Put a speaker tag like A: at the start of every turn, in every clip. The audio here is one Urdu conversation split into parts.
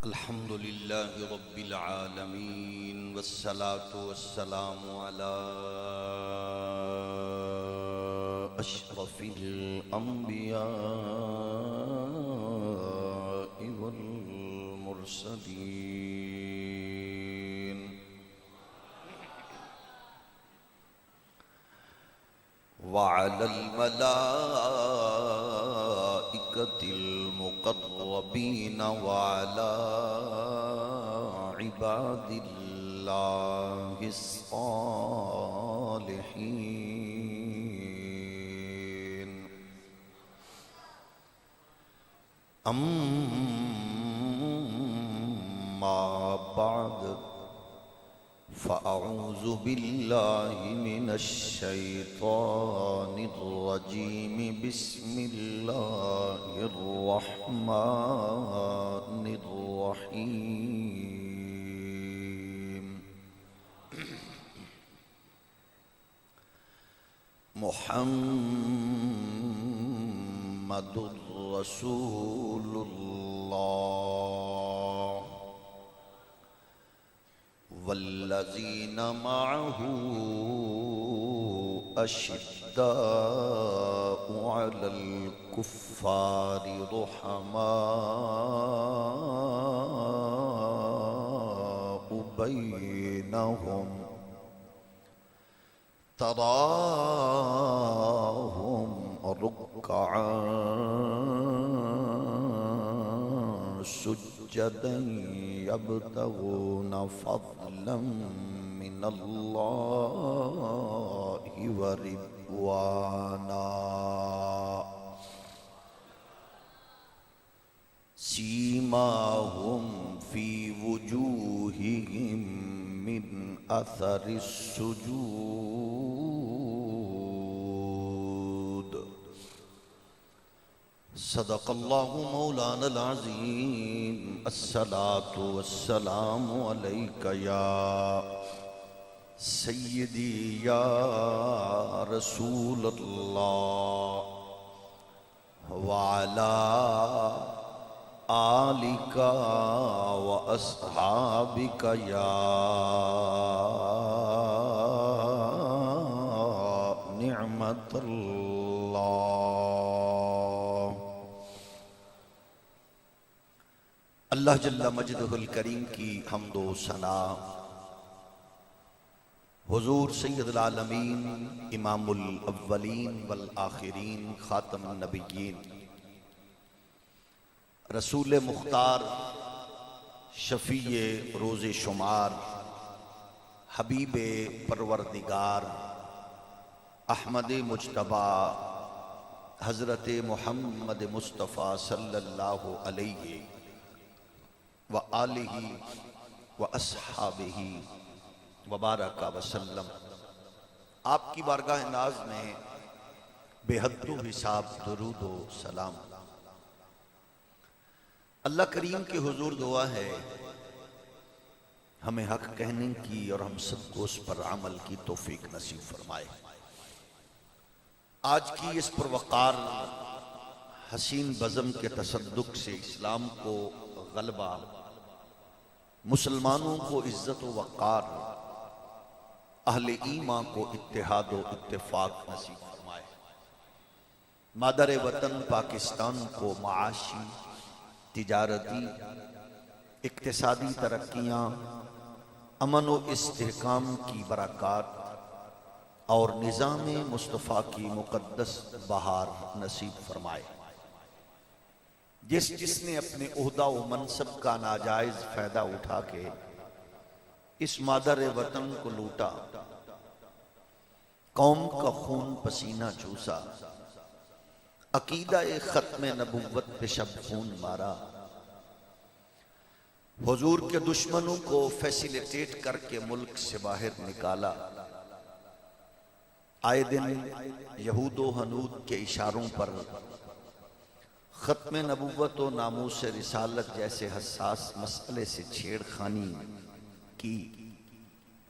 A: الحمد لله رب العالمين والصلاة والسلام على أشرف الأنبياء والمرسلين وعلى الملائكة المقربين وعلى عباد الله الصالحين أما بعد فأعوذ بالله من الشيطان الرجيم بسم الله الرحمن الرحيم محمد رسول الله والذين معه أشداء على الكفار رحماء بينهم تراهم ركعا سجدا يبتغون فضلا من الله ورضوانا سيماهم في وجوههم من أثر السجود صدق الله مولانا العظيم الصلاة والسلام عليك يا سيدي يا رسول الله وعلى آلك وأصحابك يا نعمة الله اللہ جل مجدہ الکریم کی حمد و ثنا حضور سید العالمین امام الاولین والآخرین خاتم النبیین رسول مختار شفیع روز شمار حبیب پروردگار احمد مجتبی حضرت محمد مصطفیٰ صلی اللہ علیہ وآلہ واصحابہ وبارک وسلم آپ کی بارگاہ ناز میں بے حد و حساب درود و سلام اللہ کریم کے حضور دعا ہے ہمیں حق کہنے کی اور ہم سب کو اس پر عمل کی توفیق نصیب فرمائے۔ آج کی اس پروقار حسین بزم کے تصدق سے اسلام کو غلبہ، مسلمانوں کو عزت و وقار، اہل ایمان کو اتحاد و اتفاق نصیب فرمائے۔ مادر وطن پاکستان کو معاشی، تجارتی، اقتصادی ترقیاں، امن و استحکام کی برکات اور نظام مصطفیٰ کی مقدس بہار نصیب فرمائے۔ جس نے اپنے عہدہ و منصب کا ناجائز فائدہ اٹھا کے اس مادر وطن کو لوٹا، قوم کا خون پسینہ چوسا، عقیدہ ختم نبوت پہ شب خون مارا، حضور کے دشمنوں کو فیسیلیٹیٹ کر کے ملک سے باہر نکالا، آئے دن یہود و ہنود کے اشاروں پر ختم نبوت و ناموس رسالت جیسے حساس مسئلے سے چھیڑ خانی کی۔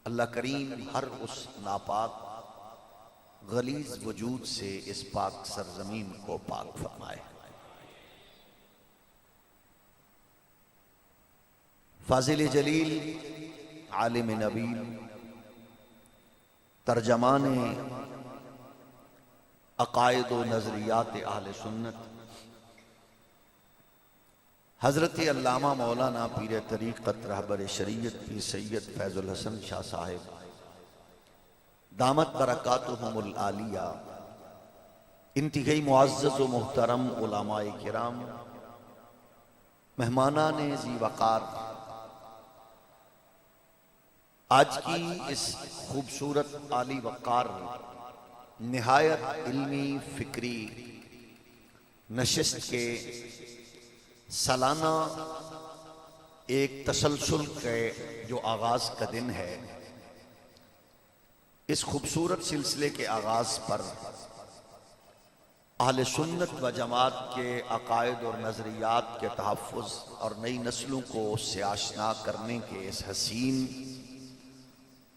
A: اللہ کریم ہر اس ناپاک غلیظ وجود سے اس پاک سرزمین کو پاک فرمائے۔ فاضل جلیل، عالم نبیل، ترجمان عقائد و نظریات اہل سنت، حضرت علامہ مولانا پیر طریقت رہبر شریعت پیر سید فیض الحسن شاہ صاحب دامت برکاتہم العالیہ، انتہائی معزز و محترم علماء کرام، مہمانان ذی وقار، آج کی اس خوبصورت عالی وقار نہایت علمی فکری نشست کے سالانہ ایک تسلسل کے جو آغاز کا دن ہے، اس خوبصورت سلسلے کے آغاز پر اہل سنت و جماعت کے عقائد اور نظریات کے تحفظ اور نئی نسلوں کو اس سے آشنا کرنے کے اس حسین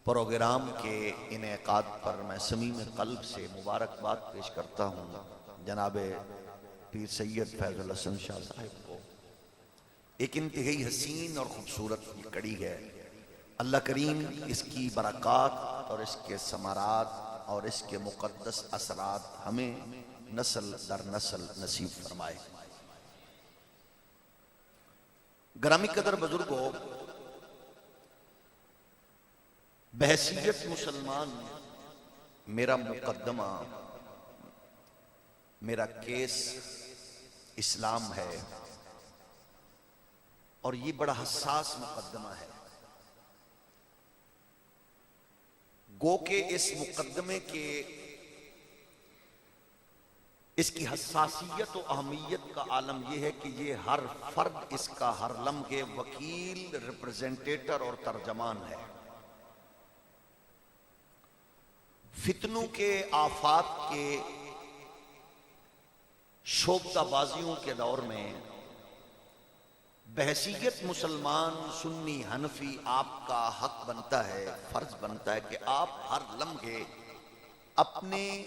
A: پروگرام کے انعقاد پر میں صمیم قلب سے مبارکباد پیش کرتا ہوں جناب پیر سید فیض الحسن شاہ صاحب کو۔ ایک انتہائی حسین اور خوبصورت یہ کڑی ہے، اللہ کریم اس کی برکات اور اس کے ثمرات اور اس کے مقدس اثرات ہمیں نسل در نسل نصیب فرمائے۔ گرامی قدر بزرگوں، بحیثیت مسلمان میرا مقدمہ، میرا کیس اسلام ہے، اور یہ بڑا حساس مقدمہ ہے۔ گو کہ اس مقدمے کے اس کی حساسیت و اہمیت کا عالم یہ ہے کہ یہ ہر فرد اس کا ہر لمحے وکیل، ریپریزنٹیٹر اور ترجمان ہے۔ فتنوں کے، آفات کے، شوبدہ بازیوں کے دور میں بحیثیت مسلمان سنی حنفی آپ کا حق بنتا ہے، فرض بنتا ہے کہ آپ ہر لمحے اپنے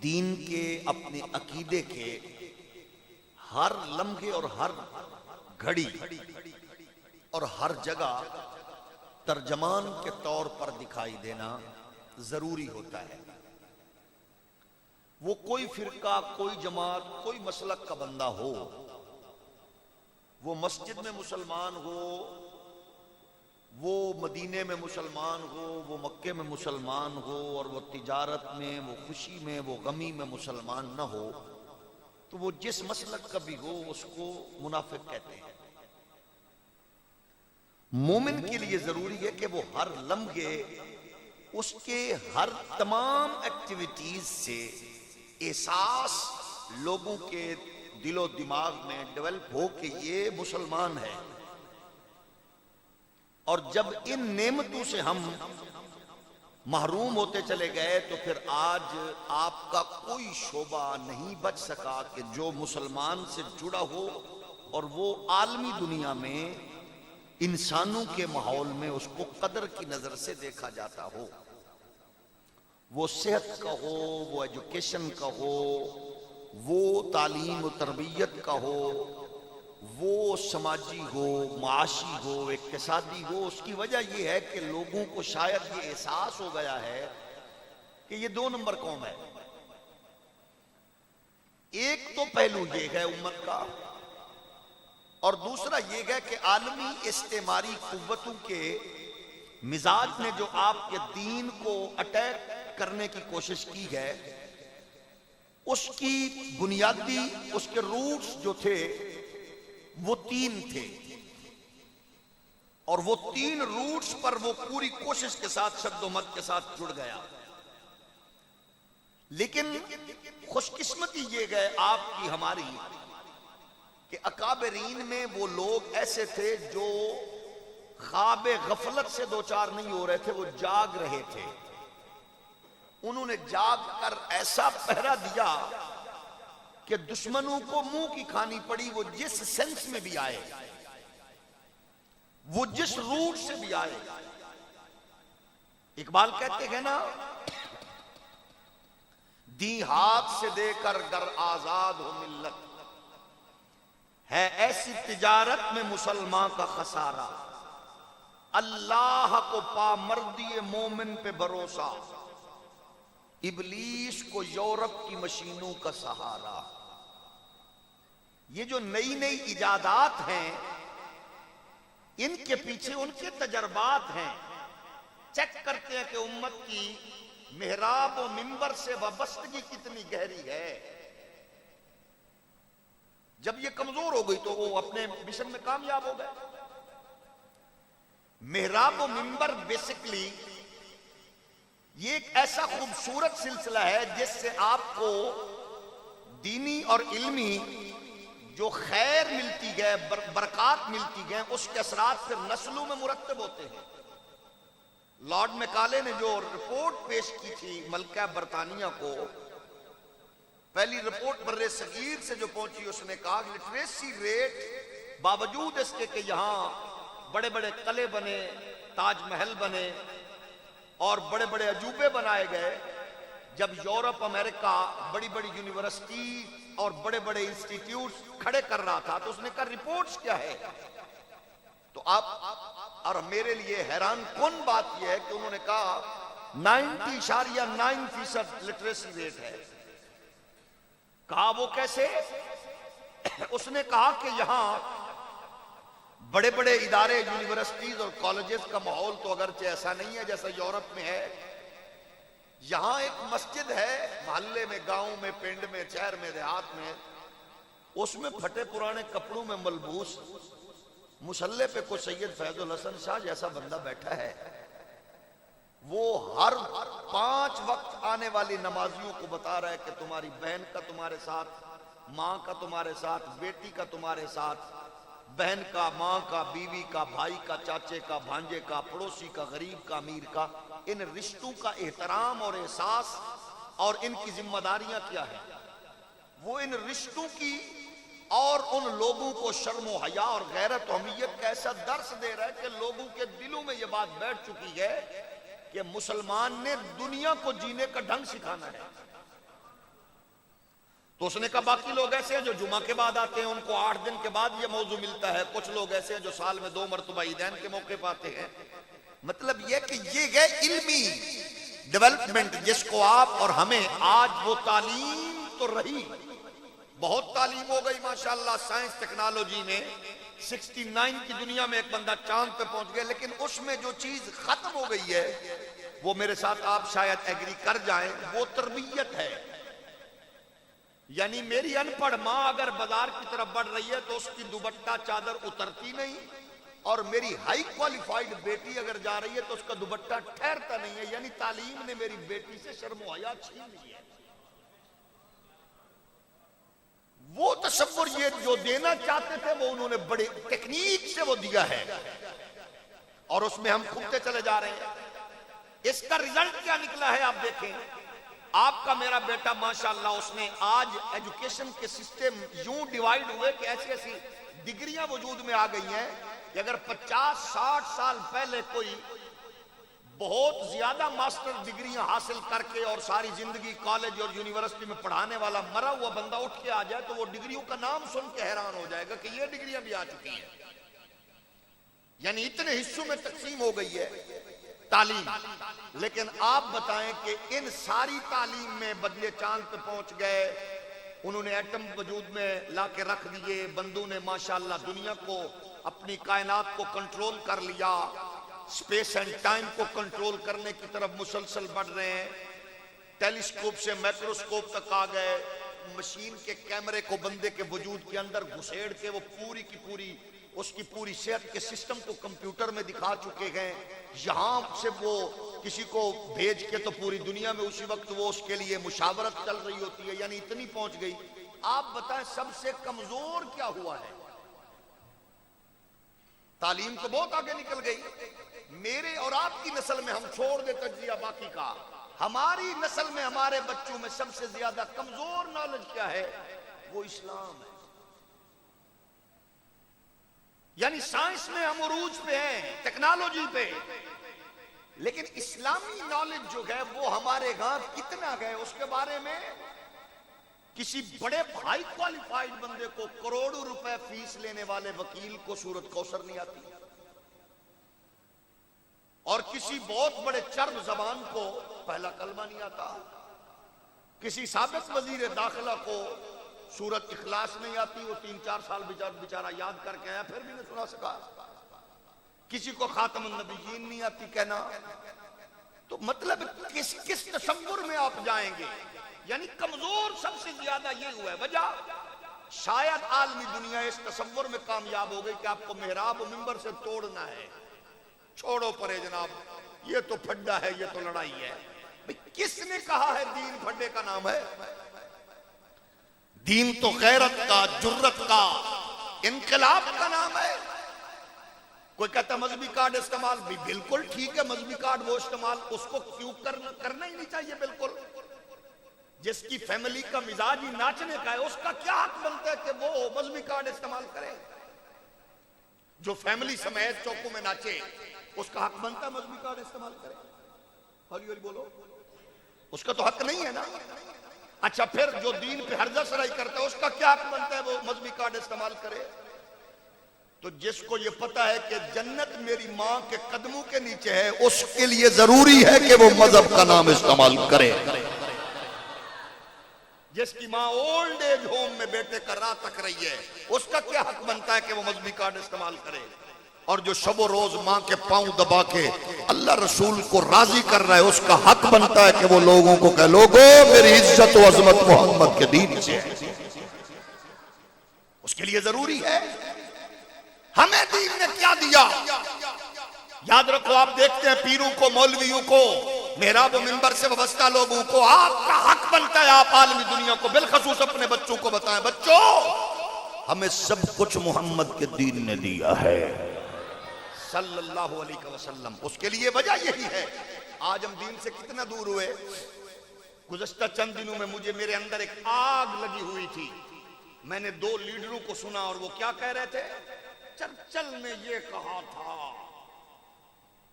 A: دین کے، اپنے عقیدے کے ہر لمحے اور ہر گھڑی اور ہر جگہ ترجمان کے طور پر دکھائی دینا ضروری ہوتا ہے۔ وہ کوئی فرقہ، کوئی جماعت، کوئی مسلک کا بندہ ہو، وہ مسجد میں مسلمان ہو، وہ مدینے میں مسلمان ہو، وہ مکے میں مسلمان ہو، اور وہ تجارت میں، وہ خوشی میں، وہ غمی میں مسلمان نہ ہو، تو وہ جس مسلک کا بھی ہو اس کو منافق کہتے ہیں۔ مومن کے لیے ضروری ہے کہ وہ ہر لمحے اس کے ہر تمام ایکٹیویٹیز سے احساس لوگوں کے دل و دماغ میں ڈیولپ ہو کہ یہ مسلمان ہے۔ اور جب ان نعمتوں سے ہم محروم ہوتے چلے گئے تو پھر آج آپ کا کوئی شعبہ نہیں بچ سکا کہ جو مسلمان سے جڑا ہو اور وہ عالمی دنیا میں انسانوں کے ماحول میں اس کو قدر کی نظر سے دیکھا جاتا ہو۔ وہ صحت کا ہو، وہ ایجوکیشن کا ہو، وہ تعلیم و تربیت کا ہو، وہ سماجی ہو، معاشی ہو، اقتصادی ہو۔ اس کی وجہ یہ ہے کہ لوگوں کو شاید یہ احساس ہو گیا ہے کہ یہ 2 نمبر قوم ہے۔ ایک تو پہلو یہ ہے امت کا، اور دوسرا یہ ہے کہ عالمی استعماری قوتوں کے مزاج نے جو آپ کے دین کو اٹیک کرنے کی کوشش کی ہے، اس کی بنیادی، اس کے روٹس جو تھے وہ 3 تھے، اور وہ 3 روٹس پر وہ پوری کوشش کے ساتھ، شد و مت کے ساتھ جڑ گیا۔ لیکن خوش قسمتی یہ گئے آپ کی، ہماری، کہ اکابرین میں وہ لوگ ایسے تھے جو خواب غفلت سے دوچار نہیں ہو رہے تھے، وہ جاگ رہے تھے۔ انہوں نے جاگ کر ایسا پہرا دیا کہ دشمنوں کو منہ کی کھانی پڑی، وہ جس سینس میں بھی آئے، وہ جس روٹ سے بھی آئے۔ اقبال کہتے ہیں نا، دی ہاتھ سے دے کر گر آزاد ہو ملت، ہے ایسی تجارت میں مسلمان کا خسارہ، اللہ کو پامردی مومن پہ بھروسہ، ابلیس کو یورپ کی مشینوں کا سہارا۔ یہ جو نئی نئی ایجادات ہیں ان کے پیچھے ان کے تجربات ہیں۔ چیک کرتے ہیں کہ امت کی محراب و منبر سے وابستگی کتنی گہری ہے۔ جب یہ کمزور ہو گئی تو وہ اپنے مشن میں کامیاب ہو گئے۔ محراب و منبر بیسکلی یہ ایک ایسا خوبصورت سلسلہ ہے جس سے آپ کو دینی اور علمی جو خیر ملتی گئے، برکات ملتی گئے، اس کے اثرات پھر نسلوں میں مرتب ہوتے ہیں۔ لارڈ میکالے نے جو رپورٹ پیش کی تھی ملکہ برطانیہ کو، پہلی رپورٹ بر صغیر سے جو پہنچی، اس نے کہا کہ لٹریسی ریٹ باوجود اس کے کہ یہاں بڑے بڑے قلعے بنے، تاج محل بنے اور بڑے بڑے عجوبے بنائے گئے، جب یورپ امریکہ بڑی بڑی یونیورسٹی اور بڑے بڑے انسٹیٹیوٹس کھڑے کر رہا تھا تو اس نے کہا رپورٹس کیا ہے؟ تو آپ اور میرے لیے حیران کن بات یہ ہے کہ انہوں نے کہا 90.9% لٹریسی ریٹ ہے۔ کہا وہ کیسے؟ اس نے کہا کہ یہاں بڑے بڑے ادارے، یونیورسٹیز اور کالجز کا ماحول تو اگرچہ ایسا نہیں ہے جیسا یورپ میں ہے۔ یہاں ایک مسجد ہے محلے میں، گاؤں میں، پنڈ میں، شہر میں، دیہات میں، اس میں پھٹے پرانے کپڑوں میں ملبوس مصلی پہ کوئی سید فیض الحسن شاہ جیسا بندہ بیٹھا ہے، وہ ہر 5 وقت آنے والی نمازیوں کو بتا رہا ہے کہ تمہاری بہن کا تمہارے ساتھ، ماں کا تمہارے ساتھ، بیٹی کا تمہارے ساتھ، بہن کا، ماں کا، بیوی کا، بھائی کا، چاچے کا، بھانجے کا، پڑوسی کا، غریب کا، امیر کا، ان رشتوں کا احترام اور احساس اور ان کی ذمہ داریاں کیا ہیں۔ وہ ان رشتوں کی اور ان لوگوں کو شرم و حیا اور غیرت و حمیت کا ایسا درس دے رہا ہے کہ لوگوں کے دلوں میں یہ بات بیٹھ چکی ہے کہ مسلمان نے دنیا کو جینے کا ڈھنگ سکھانا ہے۔ تو اس نے کہا باقی لوگ ایسے ہیں جو جمعہ کے بعد آتے ہیں، ان کو 8 دن کے بعد یہ موضوع ملتا ہے، کچھ لوگ ایسے ہیں جو سال میں 2 مرتبہ عیدین کے موقع پاتے ہیں۔ مطلب یہ کہ یہ ہے علمی ڈیولپمنٹ جس کو آپ اور ہمیں آج وہ تعلیم تو رہی، بہت تعلیم ہو گئی ماشاءاللہ سائنس ٹیکنالوجی میں، 69 کی دنیا میں ایک بندہ چاند پہ پہنچ گیا، لیکن اس میں جو چیز ختم ہو گئی ہے وہ میرے ساتھ آپ شاید ایگری کر جائیں، وہ تربیت ہے۔ یعنی میری ان پڑھ ماں اگر بازار کی طرف بڑھ رہی ہے تو اس کی دوپٹہ چادر اترتی نہیں، اور میری ہائی کوالیفائیڈ بیٹی اگر جا رہی ہے تو اس کا دوپٹہ ٹھہرتا نہیں ہے۔ یعنی تعلیم نے میری بیٹی سے شرم و حیا چھین لی ہے۔ وہ تصور یہ جو دینا چاہتے تھے وہ انہوں نے بڑی ٹیکنیک سے وہ دیا ہے، اور اس میں ہم کھوتے چلے جا رہے ہیں۔ اس کا ریزلٹ کیا نکلا ہے آپ دیکھیں۔ آپ کا میرا بیٹا ماشاءاللہ اس نے آج ایجوکیشن کے سسٹم یوں ڈیوائیڈ ہوئے کہ ایسی ایسی ڈگریاں وجود میں آ گئی ہیں کہ اگر 50-60 سال پہلے کوئی بہت زیادہ ماسٹر ڈگریاں حاصل کر کے اور ساری زندگی کالج اور یونیورسٹی میں پڑھانے والا مرا ہوا بندہ اٹھ کے آ جائے تو وہ ڈگریوں کا نام سن کے حیران ہو جائے گا کہ یہ ڈگریاں بھی آ چکی ہیں۔ یعنی اتنے حصوں میں تقسیم ہو گئی ہے تعلیم۔ لیکن آپ بتائیں کہ ان ساری تعلیم میں بدلے چاند پہ پہنچ گئے، انہوں نے ایٹم وجود میں لا کے رکھ دیے، بندوں نے ماشاءاللہ دنیا کو، اپنی کائنات کو کنٹرول کر لیا، سپیس اینڈ ٹائم کو کنٹرول کرنے کی طرف مسلسل بڑھ رہے ہیں، ٹیلیسکوپ سے مائکروسکوپ تک آ گئے، مشین کے کیمرے کو بندے کے وجود کے اندر گھسیڑ کے وہ پوری کی پوری اس کی پوری صحت کے سسٹم کو کمپیوٹر میں دکھا چکے ہیں۔ یہاں سے وہ کسی کو بھیج کے تو پوری دنیا میں اسی وقت وہ اس کے لیے مشاورت چل رہی ہوتی ہے، یعنی اتنی پہنچ گئی۔ آپ بتائیں سب سے کمزور کیا ہوا ہے؟ تعلیم تو بہت آگے نکل گئی۔ میرے اور آپ کی نسل میں، ہم چھوڑ دے تجزیہ باقی کا، ہماری نسل میں ہمارے بچوں میں سب سے زیادہ کمزور نالج کیا ہے؟ وہ اسلام ہے۔ یعنی سائنس میں ہم عروج پہ ہیں، ٹیکنالوجی پہ، لیکن اسلامی نالج جو ہے وہ ہمارے ہاں کتنا گئے اس کے بارے میں کسی بڑے ہائی کوالیفائڈ بندے کو کروڑوں روپے فیس لینے والے وکیل کو سورت کوثر نہیں آتی، اور کسی بہت بڑے چرب زبان کو پہلا کلمہ نہیں آتا، کسی سابق وزیر داخلہ کو سورت اخلاص نہیں آتی، وہ 3-4 سال بیچارہ یاد کر کے آیا پھر بھی نہیں سنا سکا، کسی کو خاتم النبیین نہیں آتی کہنا. تو مطلب کس تصور میں آپ جائیں گے؟ یعنی کمزور سب سے زیادہ یہ ہوا ہے. وجہ شاید عالمی دنیا اس تصور میں کامیاب ہو گئی کہ آپ کو محراب و منبر سے توڑنا ہے. چھوڑو پرے جناب، یہ تو پھڈا ہے، یہ تو لڑائی ہے. کس نے کہا ہے دین پھڈے کا نام ہے؟ دین تو غیرت کا، جرت کا، انقلاب کا نام ہے. کوئی کہتا ہے مذہبی کارڈ استعمال، بھی بالکل ٹھیک ہے، مذہبی کارڈ وہ استعمال، اس کو کیوں کرنا ہی نہیں چاہیے. بالکل جس کی فیملی کا مزاج ہی ناچنے کا ہے، اس کا کیا حق بنتا ہے کہ وہ مذہبی کارڈ استعمال کرے؟ جو فیملی سمیت چوکوں میں ناچے، اس کا حق بنتا ہے مذہبی کارڈ استعمال کرے؟ ہولی ہولی بولو، اس کا تو حق نہیں ہے نا. اچھا پھر جو دین پہ ہرزہ سرائی کرتا ہے، اس کا کیا حق بنتا ہے وہ مذہبی کارڈ استعمال کرے؟ تو جس کو یہ پتا ہے کہ جنت میری ماں کے قدموں کے نیچے ہے، اس کے لیے ضروری ہے کہ وہ مذہب کا نام استعمال کرے. جس کی ماں اولڈ ایج ہوم میں بیٹے کا راہ تک رہی ہے، اس کا کیا حق بنتا ہے کہ وہ مذہبی کارڈ استعمال کرے؟ اور جو شب و روز ماں کے پاؤں دبا کے اللہ رسول کو راضی کر رہا ہے، اس کا حق بنتا ہے کہ وہ لوگوں کو کہ لوگو میری عزت و عظمت محمد کے دین سے ہے. اس کے لیے ضروری ہے. ہمیں دین نے کیا دیا؟ یاد رکھو، آپ دیکھتے ہیں پیروں کو، مولویوں کو، محراب و منبر سے وابستہ لوگوں کو، آپ کا حق بنتا ہے آپ عالمی دنیا کو، بالخصوص اپنے بچوں کو بتائیں، بچوں ہمیں سب کچھ محمد کے دین نے دیا ہے صلی اللہ علیہ وسلم. اس کے لیے وجہ یہی ہے. آج ہم دین سے کتنا دور ہوئے. گزشتہ چند دنوں میں میرے اندر ایک آگ لگی ہوئی تھی. میں نے 2 لیڈروں کو سنا اور وہ کیا کہہ رہے تھے؟ چرچل نے یہ کہا تھا،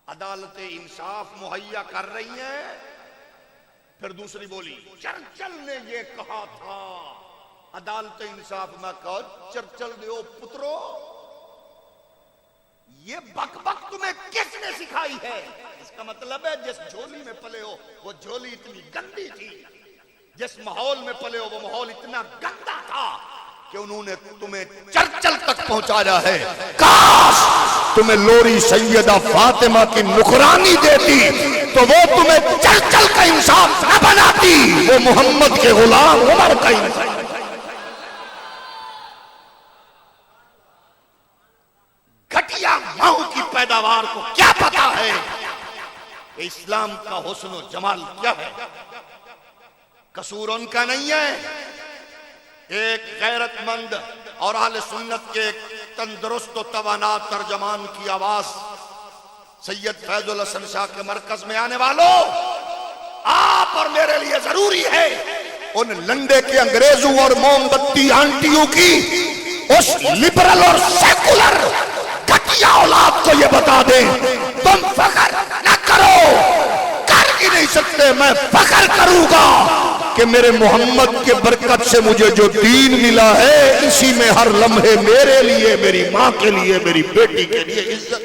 A: عدالت انصاف مہیا کر رہی ہے. پھر دوسری بولی، چرچل نے یہ کہا تھا عدالت انصاف. میں کہا چرچل دیو پترو، یہ بک بک تمہیں کس نے سکھائی ہے؟ اس کا مطلب ہے جس جھولی میں پلے ہو وہ جھولی اتنی گندی تھی، جس ماحول میں پلے ہو وہ ماحول اتنا گندا تھا کہ انہوں نے تمہیں چرچل تک پہنچایا ہے. کاش تمہیں لوری سیدہ فاطمہ کی نکرانی دیتی تو وہ تمہیں چرچل کا انصاف نہ بناتی، وہ محمد کے غلام عمر کا انصاف. گھٹیا ماؤں کی پیداوار کو کیا پتا ہے کہ اسلام کا حسن و جمال کیا ہے؟ قصور ان کا نہیں ہے. ایک غیرت مند اور اہل سنت کے ایک تندرست و توانا ترجمان کی آواز سید فیض الحسن شاہ کے مرکز میں آنے والوں، آپ اور میرے لیے ضروری ہے ان لنڈے کے انگریزوں اور موم بتی آنٹیوں کی اس لبرل اور سیکولر گھٹیا اولاد کو یہ بتا دیں تم فخر نہ کرو، کر ہی نہیں سکتے. میں فخر کروں گا کہ میرے محمد کے برکت سے مجھے جو دین ملا ہے اسی میں ہر لمحے میرے لیے، میری ماں کے لیے، میری بیٹی کے لیے عزت.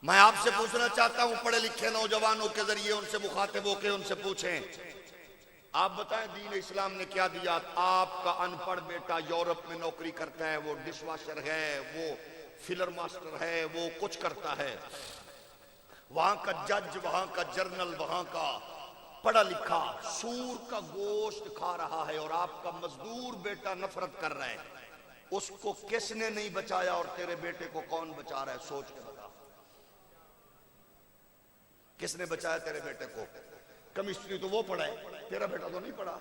A: میں آپ سے پوچھنا چاہتا ہوں، پڑھے لکھے نوجوانوں کے ذریعے ان سے مخاطب ہو کے ان سے پوچھیں، آپ بتائیں دین اسلام نے کیا دیا؟ آپ کا ان پڑھ بیٹا یورپ میں نوکری کرتا ہے، وہ ڈش واشر ہے، وہ فلر ماسٹر ہے، وہ کچھ کرتا ہے، وہاں کا جج، وہاں کا جرنل، وہاں کا پڑھا لکھا سور کا گوشت کھا رہا ہے، اور آپ کا مزدور بیٹا نفرت کر رہا ہے. اس کو کس نے نہیں بچایا اور تیرے بیٹے کو کون بچا رہا ہے؟ سوچ کے بتا. کس نے بچایا تیرے بیٹے کو؟ کیمسٹری تو وہ پڑھا ہے، تیرا بیٹا تو نہیں پڑھا.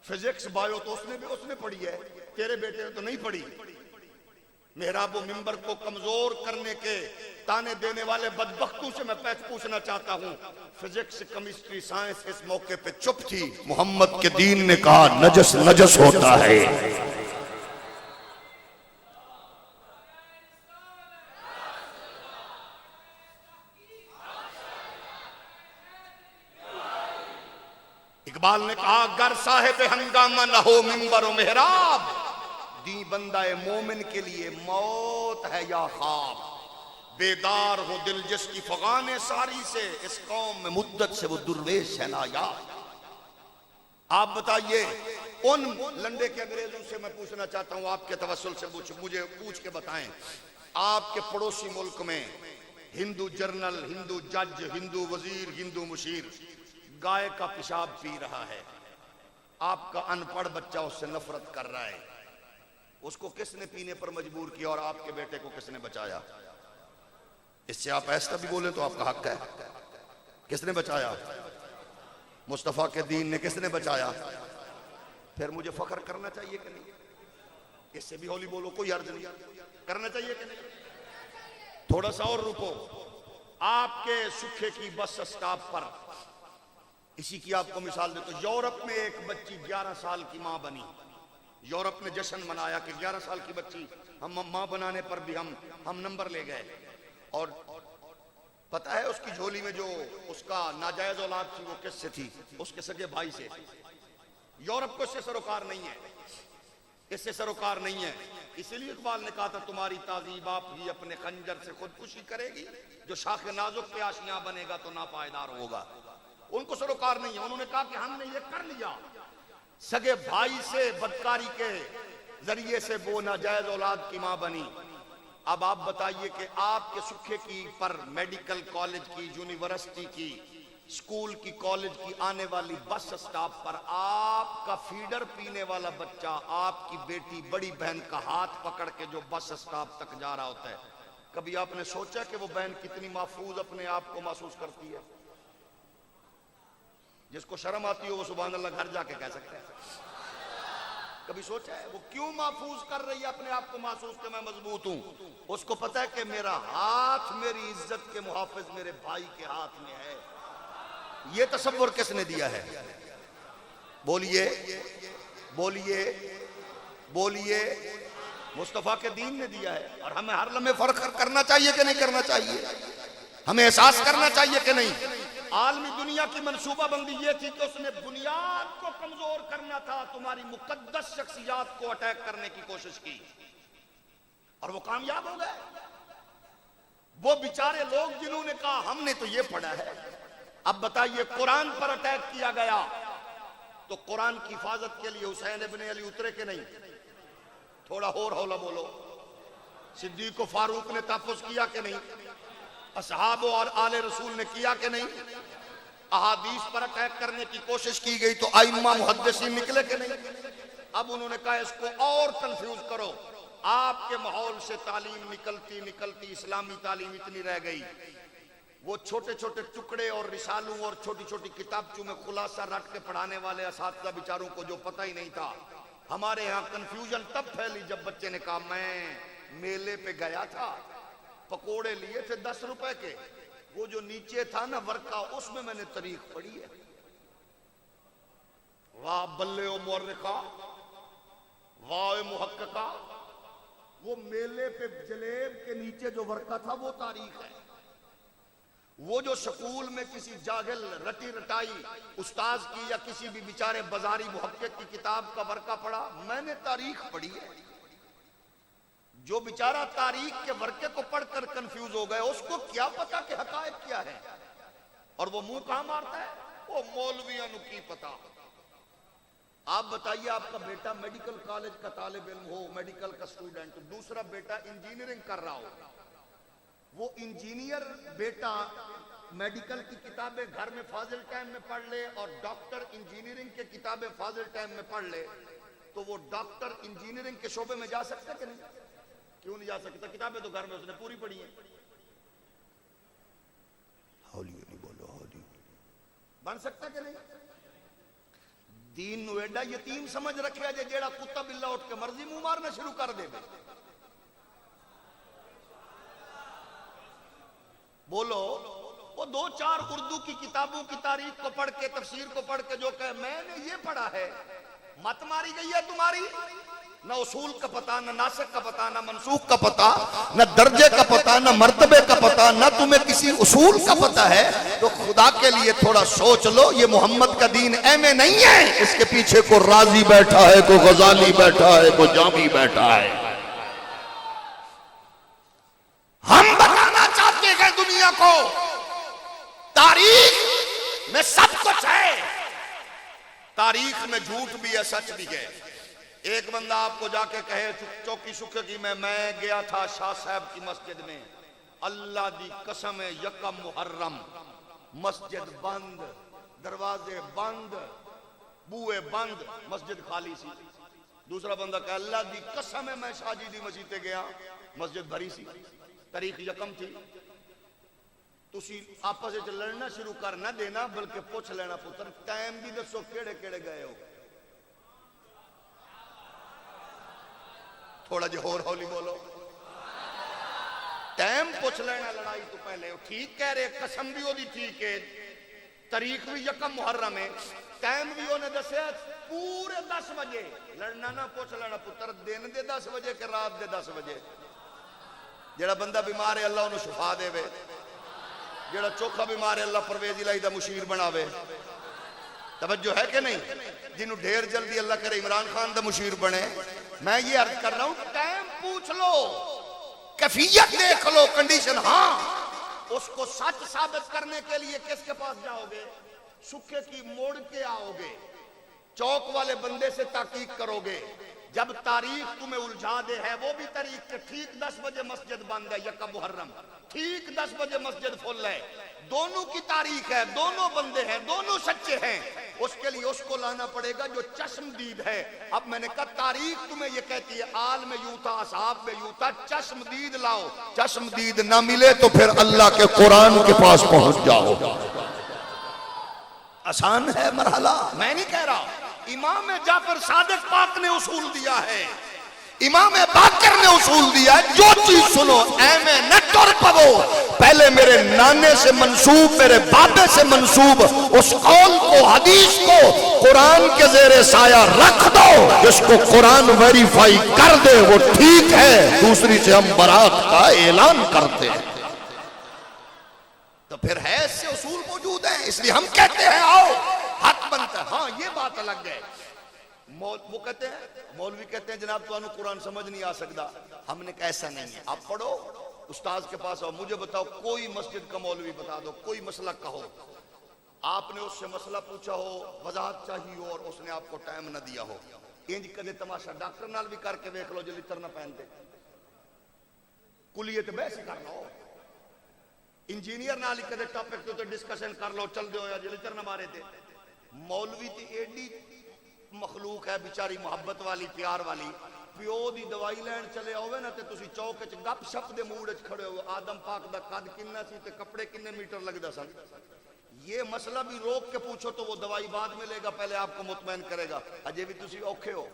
A: فزکس بایو تو اس نے پڑھی ہے، تیرے بیٹے نے تو نہیں پڑھی. محراب و منبر کو کمزور کرنے کے تانے دینے والے بدبختوں سے میں پوچھنا چاہتا ہوں، فزکس، کیمسٹری، سائنس اس موقع پہ چپ تھی. محمد کے دین نے کہا نجس نجس ہوتا ہے.
B: اقبال نے کہا گر صاحب ہنگامہ نہ ہو منبر و محراب، دی بندہ مومن کے لیے موت ہے یا خواب، بیدار ہو دل جس کی فغان ساری سے، اس قوم میں مدت سے وہ درویش ہے نایاب۔ آپ بتائیے ان لنڈے کے انگریزوں سے میں پوچھنا چاہتا ہوں، آپ کے توسل سے مجھے پوچھ کے بتائیں، آپ کے پڑوسی ملک میں ہندو جرنل، ہندو جج، ہندو وزیر، ہندو مشیر گائے کا پیشاب پی رہا ہے، آپ کا ان پڑھ بچہ اس سے نفرت کر رہا ہے، اس کو کس نے پینے پر مجبور کیا اور آپ کے بیٹے کو کس نے بچایا؟ اس سے آپ ایسا بھی بولیں تو آپ کا حق ہے۔ کس نے بچایا؟ مصطفیٰ کے دین نے کس نے بچایا؟ پھر مجھے فخر کرنا چاہیے کہ نہیں؟ اس سے بھی ہولی بولو، کوئی حرج نہیں، کرنا چاہیے کہ نہیں؟ تھوڑا سا اور رکو، آپ کے سکھے کی بس اسٹاپ پر اسی کی آپ کو مثال دیتا ہوں، یورپ میں ایک بچی 11 سال کی ماں بنی، یورپ نے جشن منایا کہ 11 سال کی بچی، ہم ماں بنانے پر بھی ہم نمبر لے گئے، اور پتہ ہے اس کی جھولی میں جو اس کا ناجائز اولاد تھی وہ کس سے تھی؟ اس کے سگے بھائی سے۔ یورپ کو اس سے سروکار نہیں ہے، اس سے سروکار نہیں ہے، اسی لیے اقبال نے کہا تھا تمہاری تہذیب آپ ہی اپنے خنجر سے خودکشی کرے گی، جو شاخ نازک پہ آشیاں بنے گا تو ناپائیدار ہوگا۔ ان کو سروکار نہیں ہے، انہوں نے کہا کہ ہم نے یہ کر لیا، سگے بھائی سے بدکاری کے ذریعے سے وہ ناجائز اولاد کی ماں بنی۔ اب آپ بتائیے کہ آپ کے سکھے کی پر میڈیکل کالج کی، یونیورسٹی کی، اسکول کی، کالج کی آنے والی بس اسٹاپ پر آپ کا فیڈر پینے والا بچہ آپ کی بیٹی بڑی بہن کا ہاتھ پکڑ کے جو بس اسٹاپ تک جا رہا ہوتا ہے، کبھی آپ نے سوچا کہ وہ بہن کتنی محفوظ اپنے آپ کو محسوس کرتی ہے؟ جس کو شرم آتی ہو وہ سبحان اللہ گھر جا کے کہہ سکتا ہے۔ کبھی سوچا ہے وہ کیوں محفوظ کر رہی ہے اپنے آپ کو محسوس کہ میں مضبوط ہوں؟ اس کو پتہ ہے کہ میرا ہاتھ میری عزت کے محافظ میرے بھائی کے ہاتھ میں ہے۔ یہ تصور کس نے دیا ہے؟ بولیے بولیے بولیے، مصطفیٰ کے دین نے دیا ہے، اور ہمیں ہر لمحے فرق کرنا چاہیے کہ نہیں کرنا چاہیے؟ ہمیں احساس کرنا چاہیے کہ نہیں؟ عالمی دنیا کی منصوبہ بندی یہ تھی کہ اس نے بنیاد کو کمزور کرنا تھا، تمہاری مقدس شخصیات کو اٹیک کرنے کی کوشش کی، اور وہ کامیاب ہو گئے۔ وہ بیچارے لوگ جنہوں نے کہا ہم نے تو یہ پڑھا ہے، اب بتائیے قرآن پر اٹیک کیا گیا تو قرآن کی حفاظت کے لیے حسین ابن علی اترے کہ نہیں؟ تھوڑا اور ہولا بولو۔ صدیق و فاروق نے تحفظ کیا کہ نہیں؟ اصحاب اور آل رسول نے کیا کہ نہیں؟ احادیث پر اٹیک کرنے کی کوشش کی گئی تو ائمہ محدثین نکلے کہ نہیں؟ اب انہوں نے کہا اس کو اور کنفیوز کرو، آپ کے ماحول سے تعلیم نکلتی اسلامی تعلیم اتنی رہ گئی، وہ چھوٹے چھوٹے ٹکڑے اور رسالوں اور چھوٹی چھوٹی کتابچوں میں خلاصہ رٹ کے پڑھانے والے اساتذہ بیچاروں کو جو پتہ ہی نہیں تھا۔ ہمارے ہاں کنفیوژن تب پھیلی جب بچے نے کہا میں میلے پہ گیا تھا، پکوڑے لیے تھے 10 روپے کے، وہ جو نیچے تھا نا ورقہ اس میں نے تاریخ پڑھی ہے۔ واہ بلے و مورخہ، واہ محققہ، وہ میلے پہ جلیب کے نیچے جو ورقہ تھا وہ تاریخ ہے۔ وہ جو سکول میں کسی جاہل رٹی رٹائی استاذ کی یا کسی بھی بیچارے بازاری محقق کی کتاب کا ورقہ پڑھا، میں نے تاریخ پڑھی ہے۔ جو بیچارہ تاریخ کے ورقے کو پڑھ کر کنفیوز ہو گئے، اس کو کیا پتا کہ حقائق کیا ہے، اور وہ منہ کہاں مارتا ہے؟ وہ مولویوں کی پتا۔ آپ بتائیے آپ کا بیٹا میڈیکل کالج کا طالب علم ہو، میڈیکل کا سٹوڈنٹ، دوسرا بیٹا انجینئرنگ کر رہا ہو، وہ انجینئر بیٹا میڈیکل کی کتابیں گھر میں فاضل ٹائم میں پڑھ لے اور ڈاکٹر انجینئرنگ کے کتابیں فاضل ٹائم میں پڑھ لے، تو وہ ڈاکٹر انجینئرنگ کے شعبے میں جا سکتا کہ نہیں؟ کیوں نہیں جا سکتا؟ کتابیں تو گھر میں اس نے پوری پڑھی ہیں۔ ہولی ہولی بولو، ہولی بن سکتا کہ نہیں؟ دین نو ایڈا یتیم سمجھ رکھیا جے جیڑا کتا بلا اٹھ کے مرضی منہ مارنا شروع کر دے۔ بولو، وہ 2-4 اردو کی کتابوں کی تاریخ کو پڑھ کے تفسیر کو پڑھ کے جو کہے میں نے یہ پڑھا ہے، مت ماری گئی ہے تمہاری، نہ اصول کا پتہ، نہ ناسخ کا پتہ، نہ منسوخ کا پتہ، نہ درجے کا پتہ، نہ مرتبے کا پتہ، نہ تمہیں کسی اصول کا پتہ ہے، تو خدا کے لیے تھوڑا سوچ لو، یہ محمد کا دین ایمے نہیں ہے، اس کے پیچھے کوئی رازی بیٹھا ہے، کوئی غزالی بیٹھا ہے، کوئی جامی بیٹھا ہے۔ ہم بتانا چاہتے ہیں دنیا کو تاریخ میں سب کچھ ہے، تاریخ میں جھوٹ بھی ہے، سچ بھی ہے۔ ایک بندہ آپ کو جا کے کہے چوکی شکے کی میں گیا تھا شاہ صاحب کی مسجد میں، اللہ دی قسم ہے یکم محرم، مسجد بند، دروازے بند، بوئے بند، مسجد خالی سی۔ دوسرا بندہ کہا اللہ دی قسم ہے میں شاہ جی دی مسجد تے گیا، مسجد بھری سی، تاریخ یکم تھی۔ تسی آپس وچ لڑنا شروع کر نہ دینا، بلکہ پوچھ لینا پتر ٹائم بھی دسو کیڑے کیڑے گئے ہو، تھوڑا جی ہور ہولی بولو، ٹائم پوچھ لینا لڑائی تو پہلے ہو۔ ٹھیک کہہ رہے، قسم بھی ہو دی ٹھیک ہے، تاریخ بھی یکم محرم ہے، ٹائم بھی ہونے دسے پورے 10 بجے، لڑنا نہ پوچھ لینا پتر دن دے 10 بجے کہ رات دے 10 بجے۔ جڑا بندہ بیمار ہے اللہ انہوں شفا دے وے، جڑا چوکھا بیمار ہے اللہ پرویز الہی دا مشیر بناوے، توجہ ہے کہ نہیں؟ جنہوں ڈھیر جلدی اللہ کرے عمران خان دا مشیر بنے۔ میں یہ عرض کر رہا ہوں ٹائم پوچھ لو، کیفیت دیکھ لو، کنڈیشن۔ ہاں اس کو سچ ثابت کرنے کے لیے کس کے پاس جاؤ گے؟ سکے کی موڑ کے آؤ گے، چوک والے بندے سے تحقیق کرو گے۔ جب تاریخ تمہیں الجھا دے ہے وہ بھی تاریخ کے ٹھیک 10 بجے مسجد بند ہے یکم محرم، ٹھیک 10 بجے مسجد فل ہے، دونوں کی تاریخ ہے، دونوں بندے ہیں، دونوں سچے ہیں، اس کے لیے اس کو لانا پڑے گا جو چشم دید ہے۔ اب میں نے کہا تاریخ تمہیں یہ کہتی ہے آل میں یوں تھا، اصحاب میں یوں تھا، چشم دید لاؤ، چشم دید نہ ملے تو پھر اللہ کے قرآن کے پاس پہنچ جاؤ۔ آسان ہے مرحلہ، میں نہیں کہہ رہا۔ امام جعفر صادق پاک نے اصول دیا ہے، امام باقر نے اصول دیا ہے، جو چیز سنو ایمیں نہ ٹر پو، پہلے میرے نانے سے منسوب، میرے بابے سے منسوب اس قول کو، حدیث کو قرآن کے زیر سایہ رکھ دو، جس کو قرآن ویریفائی کر دے وہ ٹھیک ہے، دوسری سے ہم برات کا اعلان کرتے ہیں۔ تو پھر ہے اس سے اصول موجود ہیں، اس لیے ہم کہتے ہیں آؤ حق بنتا ہے۔ ہاں یہ بات الگ ہے، وہ کہتے ہیں مولوی کہتے ہیں جناب تو انہوں قرآن سمجھ نہیں آ سکتا، ہم نے کہا ایسا نہیں ہے، آپ پڑھو استاذ کے پاس آؤ، مجھے بتاؤ کوئی مسجد کا مولوی بتا دو، کوئی مسئلہ کہو، آپ نے اس سے مسئلہ پوچھا ہو، وضاحت چاہیے ہو اور اس نے آپ کو ٹائم نہ دیا ہو، انج کدے تماشا ڈاکٹر نال بھی کر کے دیکھ لو جو لتر نہ پہنتے، کلیت بحث کر لو، انجینئر نال ہی کدے ٹاپک تے ڈسکشن کر لو، چل دیو یا جو لتر نہ مارے تھے۔ مولوی تی ایڈی مخلوق ہے بیچاری محبت والی، پیار والی، پیو دی دوائی لین چلے ہوئے نا تے تسی چوک وچ گپ شپ دے موڈ وچ کھڑے ہوئے، آدم پاک دا قد کنا سی تے کپڑے کنے میٹر لگدا سن، یہ مسئلہ بھی روک کے پوچھو تو وہ دوائی بعد میں لے گا، پہلے آپ کو مطمئن کرے گا، اجے بھی تسی اوکھے ہو،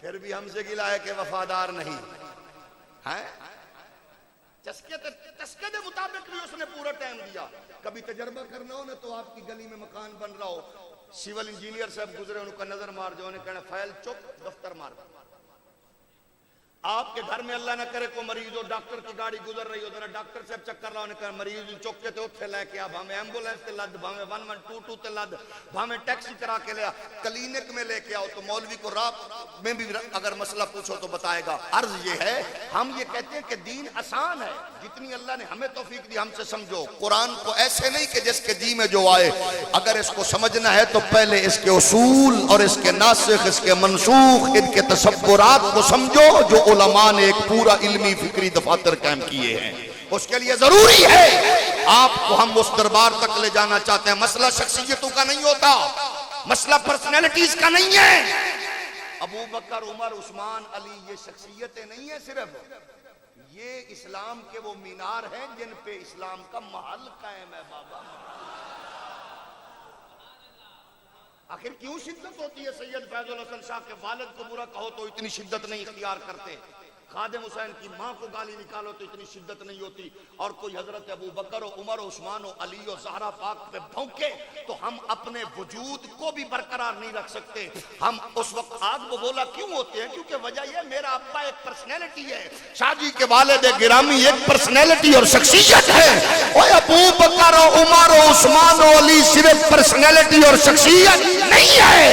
B: پھر بھی ہم سے گلا ہے کہ وفادار نہیں ہیں۔ چسکے دے مطابق بھی اس نے پورا ٹائم دیا۔ کبھی تجربہ کرنا ہو نا تو آپ کی گلی میں مکان بن رہا ہو، سیول انجینئر صاحب گزرے، ان کا نظر مار جو، انہیں کہنا فائل چک دفتر مار۔ آپ کے گھر میں اللہ نہ کرے کوئی مریض ہو، ڈاکٹر کی گاڑی گزر رہی ہو، ذرا ڈاکٹر صاحب چکر رہا، انہیں کہنا مریض چک کے تے اتھے لے کے آ، بھامے ایمبولینس تے لد، بھامے 1122 تے لد، بھامے ٹیکسی کرا کے لیا، کلینک میں لے کے آؤ، تو مولوی کو رات میں بھی اگر مسئلہ پوچھو تو بتائے گا۔ عرض یہ ہے ہم یہ کہتے ہیں کہ دین آسان ہے، جتنی اللہ نے ہمیں توفیق دی ہم سے سمجھو، قرآن کو ایسے نہیں کہ جس کے جی میں جو آئے، اگر اس کو سمجھنا ہے تو پہلے اس کے اصول اور اس کے ناسخ، اس کے منسوخ، ان کے تصورات کو سمجھو جو علماء نے ایک پورا علمی فکری دفاتر قائم کیے ہیں۔ اس کے لیے ضروری ہے آپ کو ہم اس دربار تک لے جانا چاہتے ہیں، مسئلہ شخصیتوں کا نہیں ہوتا، مسئلہ پرسنالٹیز کا نہیں ہے۔ ابو بکر، عمر، عثمان، علی یہ شخصیتیں نہیں ہیں صرف، یہ اسلام کے وہ مینار ہیں جن پہ اسلام کا محل قائم ہے۔ بابا آخر کیوں شدت ہوتی ہے؟ سید فیض الحسن شاہ کے والد کو برا کہو تو اتنی شدت نہیں اختیار کرتے، خادم حسین کی ماں کو گالی نکالو تو اتنی شدت نہیں ہوتی، اور کوئی حضرت ابو بکر و عمر و عثمان و علی و زہرا پاک پہ بھونکے تو ہم اپنے وجود کو بھی برقرار نہیں رکھ سکتے۔ ہم اس وقت آگ بگولا کیوں ہوتے ہیں؟ کیونکہ وجہ یہ میرا ابا ایک پرسنالٹی ہے، شاہ جی کے والد گرامی ایک پرسنالٹی اور شخصیت ہے۔ اوہ ابو بکر و عمر و عثمان و علی صرف پرسنالٹی اور شخصیت نہیں ہے،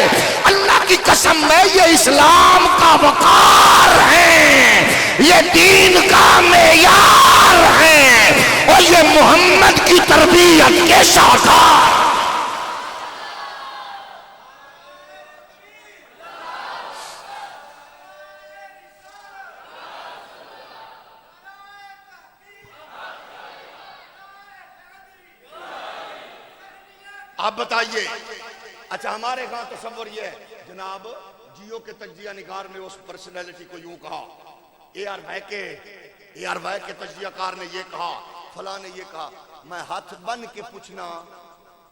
B: اللہ کی قسم ہے یہ اسلام کا وقار ہے، یہ دین کا معیار ہے، اور یہ محمد کی تربیت کے شاہکار۔ آپ بتائیے، اچھا ہمارے ہاں تصور یہ ہے جناب، جیو کے تجزیہ نگار میں اس پرسنالٹی کو یوں کہا، اے آر وائی کے تجزیہ کار نے یہ کہا، فلاں نے یہ کہا، میں ہاتھ بن کے پوچھنا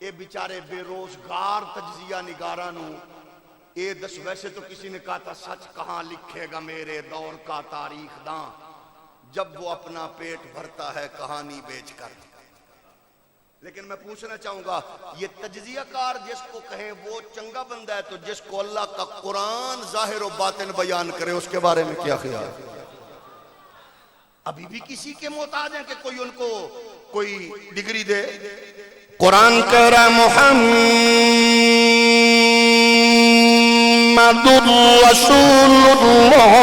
B: اے بیچارے بے روزگار تجزیہ نگارانوں، اے دس ویسے تو کسی نے کہا تھا سچ کہاں لکھے گا میرے دور کا تاریخ داں، جب وہ اپنا پیٹ بھرتا ہے کہانی بیچ کر۔ لیکن میں پوچھنا چاہوں گا یہ تجزیہ کار جس کو کہیں وہ چنگا بندہ ہے، تو جس کو اللہ کا قرآن ظاہر و باطن بیان کرے اس کے بارے میں کیا خیال؟ ابھی بھی کسی کے محتاج ہیں کہ کوئی ان کو کوئی ڈگری دے؟ قرآن کہہ رہا محمد رسول اللہ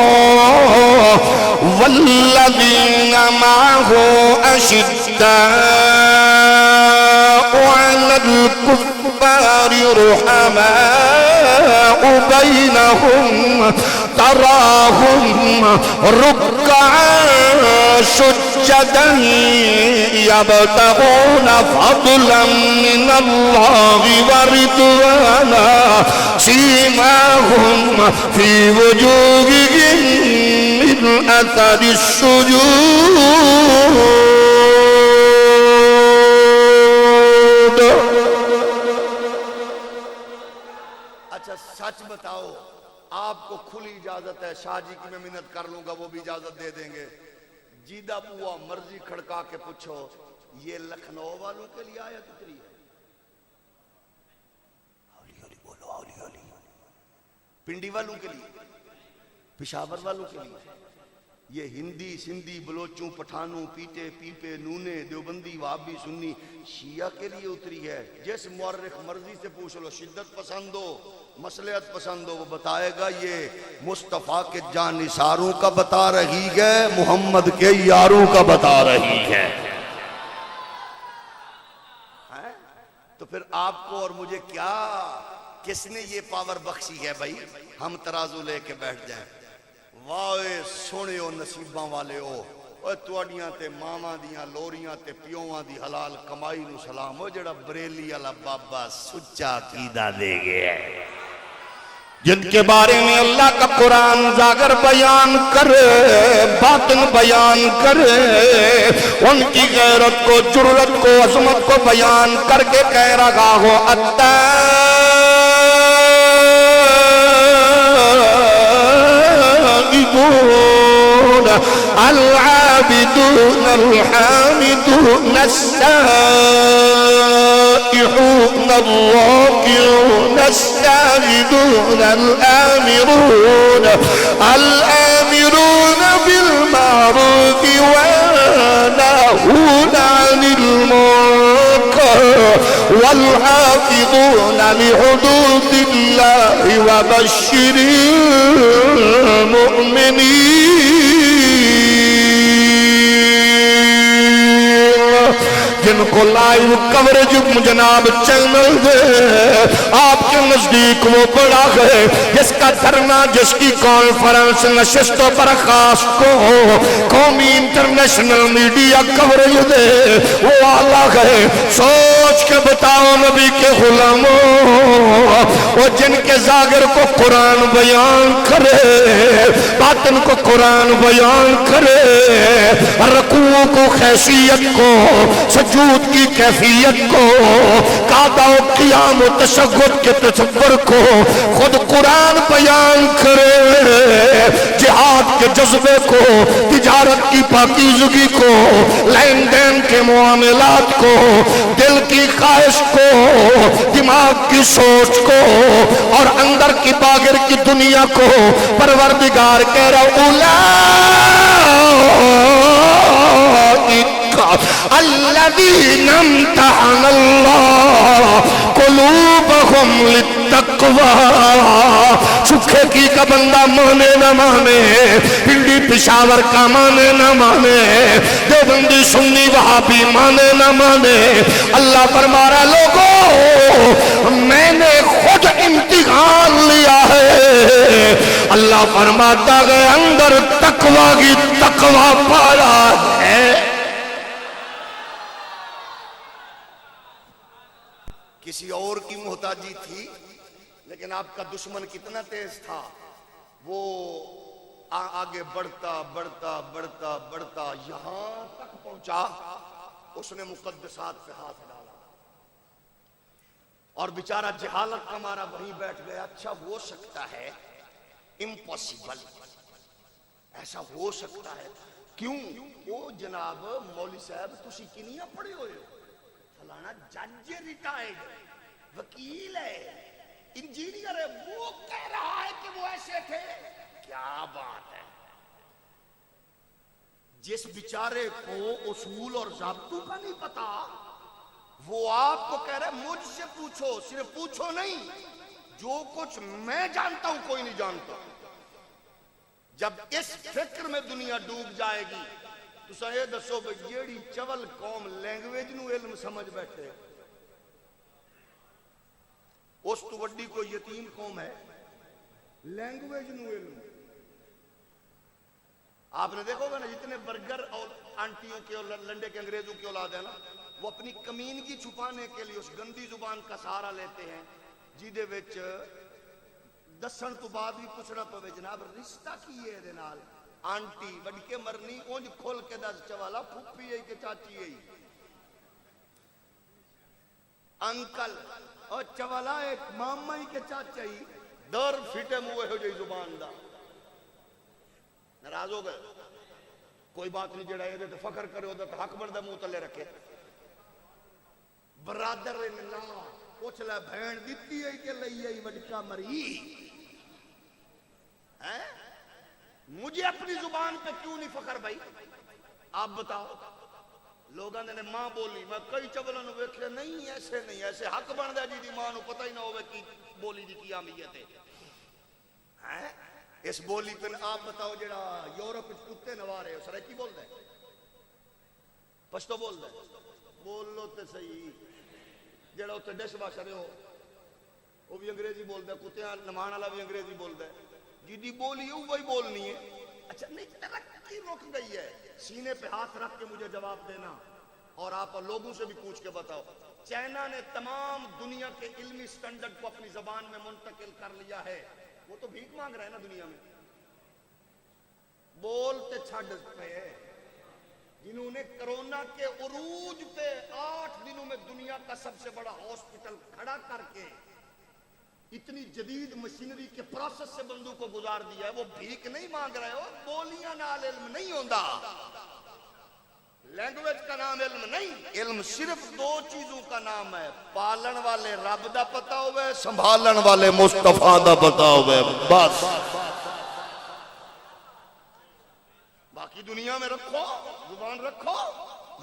B: والذین معه اشداء على الكفار رحماء بينهم تراهم ركعا سجدا يبتغون فضلا من الله ورضوانا سيماهم في وجوههم من أثر السجود۔ اچھا سچ بتاؤ، آپ کو کھلی اجازت ہے، شاہ جی کی میں منت کر لوں گا وہ بھی اجازت دے دیں گے، جیدہ بوا مرضی کھڑکا کے پوچھو یہ لکھنؤ والوں کے لیے آیت اتری ہے؟ ہولی ہولی بولو، ہولی ہولی۔ پنڈی والوں کے لیے، پشاور والوں کے لیے، یہ ہندی سندھی بلوچوں پٹھانوں پیٹے پیپے نونے دیوبندی وہابی سنی شیعہ کے لیے اتری ہے؟ جس مورخ مرضی سے پوچھ لو، شدت پسند ہو مصلحت پسند ہو، وہ بتائے گا یہ مصطفیٰ کے جانثاروں کا بتا رہی ہے، محمد کے یاروں کا بتا رہی ہے۔ تو پھر آپ کو اور مجھے کیا، کس نے یہ پاور بخشی ہے بھائی ہم ترازو لے کے بیٹھ جائیں؟ واہ سونے ہو نصیباں والے ہو، اوہ توڑیاں تے ماما دیاں لوریاں تے پیواں دی حلال کمائی نو سلام، وہ جڑا بریلی والا بابا سچا عقیدہ دے گیا ہے، جن کے بارے میں اللہ کا قرآن ظاہر بیان کرے باطن بیان کرے، ان کی غیرت کو جرت کو عظمت کو بیان کر کے کہہ رہا ہو العابدون الحامدون السائحون الراكعون الساجدون الآمرون بالمعروف والناهون عن المنكر والحافظون لحدود الله وبشر المؤمنين، جن کو لائیو کوریج جناب چینل دے آپ کے نزدیک وہ بڑا ہے جس کا دھرنا، جس کی کانفرنس نشست و برخاست کو قومی انٹرنیشنل میڈیا کوریج دے وہ آلہ گئے. سوچ کے بتاؤ نبی کے غلاموں، وہ جن کے ظاہر کو قرآن بیان کرے، باطن کو قرآن بیان کرے، رکوع کو خیفیت کو، سجود کی کیفیت کو، قعدہ و قیام و تشہد کے تصور کو خود قرآن بیان کرے، جہاد کے جذبے کو، تجارت کی پاکیزگی کو، لین دین کے معاملات کو، دل کی خواہش کو، دماغ کی سوچ کو اور اندر کی باگر کی دنیا کو پروردگار کہہ رہا الذین امتحن اللہ قلوبہم للتقوی. سکھے کی کا بندہ مانے نہ مانے، پنڈی پشاور کا مانے نہ مانے، دیوبندی سنی وہابی مانے نہ مانے، اللہ فرما رہا لوگوں میں نے خود امتحان لیا ہے. اللہ فرماتا ہے اندر تقوی کی تقوی پایا ہے. کسی اور کی محتاجی تھی لیکن آپ کا دشمن کتنا تیز تھا، وہ آگے بڑھتا بڑھتا بڑھتا بڑھتا یہاں تک پہنچا، اس نے مقدسات پہ ہاتھ ڈالا اور بیچارہ جہالت کا مارا وہیں بیٹھ گیا. اچھا ہو سکتا ہے، امپاسبل، ایسا ہو سکتا ہے. کیوں؟ وہ جناب مولوی صاحب تسی کنیاں پڑھے ہوئے ہو، فلانا جج ریٹائرڈ وکیل ہے، انجینئر ہے، وہ کہہ رہا ہے کہ وہ ایسے تھے. کیا بات ہے! جس بیچارے کو اصول اور ضابطوں کا نہیں پتا، وہ آپ کو کہہ رہا ہے مجھ سے پوچھو. صرف پوچھو نہیں، جو کچھ میں جانتا ہوں کوئی نہیں جانتا. جب اس فکر میں دنیا ڈوب جائے گی تو سہے دسو بھئی چول قوم لینگویج نو علم سمجھ بیٹھے، اس تو وڈی کو یتیم قوم ہے لینگویج نو علم. آپ نے دیکھو گا نا جتنے برگر اور آنٹیوں کے اور لنڈے کے انگریزوں کی اولاد ہے نا، وہ اپنی کمینگی چھپانے کے لیے اس گندی زبان کا سہارا لیتے ہیں جیدے وچ دسن تو بعد بھی پوچھنا پوے جناب رشتہ کی ہے دے نال. آنٹی وڈ کے مرنی اونج کھول کے دس چوالا پھوپھی ہے کہ چاچی ہے، انکل اور چوالا ایک ماما ہی کے چاچا ہی، در فٹے موے ہو جائی زبان دا. ناراض ہو گئے؟ کوئی بات نہیں، جڑا یہ فخر کرے ہو تو حق بندہ منہ تلے رکھے. برادر اللہ پوچھ لے بہن دیتی ہے کہ لئی ہے وڈکا مری. مجھے اپنی زبان پہ کیوں نہیں فخر بھائی؟ آپ بتاؤ. لوگاں نے ماں بولی، میں کئی چولوں نے ویکھے نہیں ایسے نہیں، ایسے حق بندا جی دی ماں نو پتہ ہی نہ ہوے کی بولی دی کی اہمیت ہے. اس بولی پہ آپ بتاؤ جڑا یورپ وچ کتے نوارے سرائکی بولدا ہے، پشتو بولدا ہے، بول لو تے صحیح. جڑا اوتھے ڈش واشر ہے وہ بھی انگریزی بولدا ہے، کتیاں نمان والا بھی انگریزی بولدا ہے. جی بولی ہے وہی بولنی ہے. اچھا نہیں ترقی رک گئی ہے. سینے پہ ہاتھ رکھ کے مجھے جواب دینا اور آپ لوگوں سے بھی پوچھ کے بتاؤ. چائنا نے تمام دنیا کے علمی سٹینڈرڈ کو اپنی زبان میں منتقل کر لیا ہے. وہ تو بھیک مانگ رہا ہے نا دنیا میں. بولتے چھڑ پہ جنہوں نے کرونا کے عروج پہ 8 دنوں میں دنیا کا سب سے بڑا ہاسپٹل کھڑا کر کے اتنی جدید مشینری کے پروسیس سے بندوں کو گزار دیا ہے. وہ بھیک نہیں مانگ رہے ہو. بولیاں نال علم نہیں ہوندا. لینگویج کا نام علم نہیں. علم صرف 2 چیزوں کا نام ہے، پالن والے رب دا پتہ ہوئے، سنبھالن والے مصطفیٰ دا پتہ ہوئے. بس باقی دنیا میں رکھو، زبان رکھو،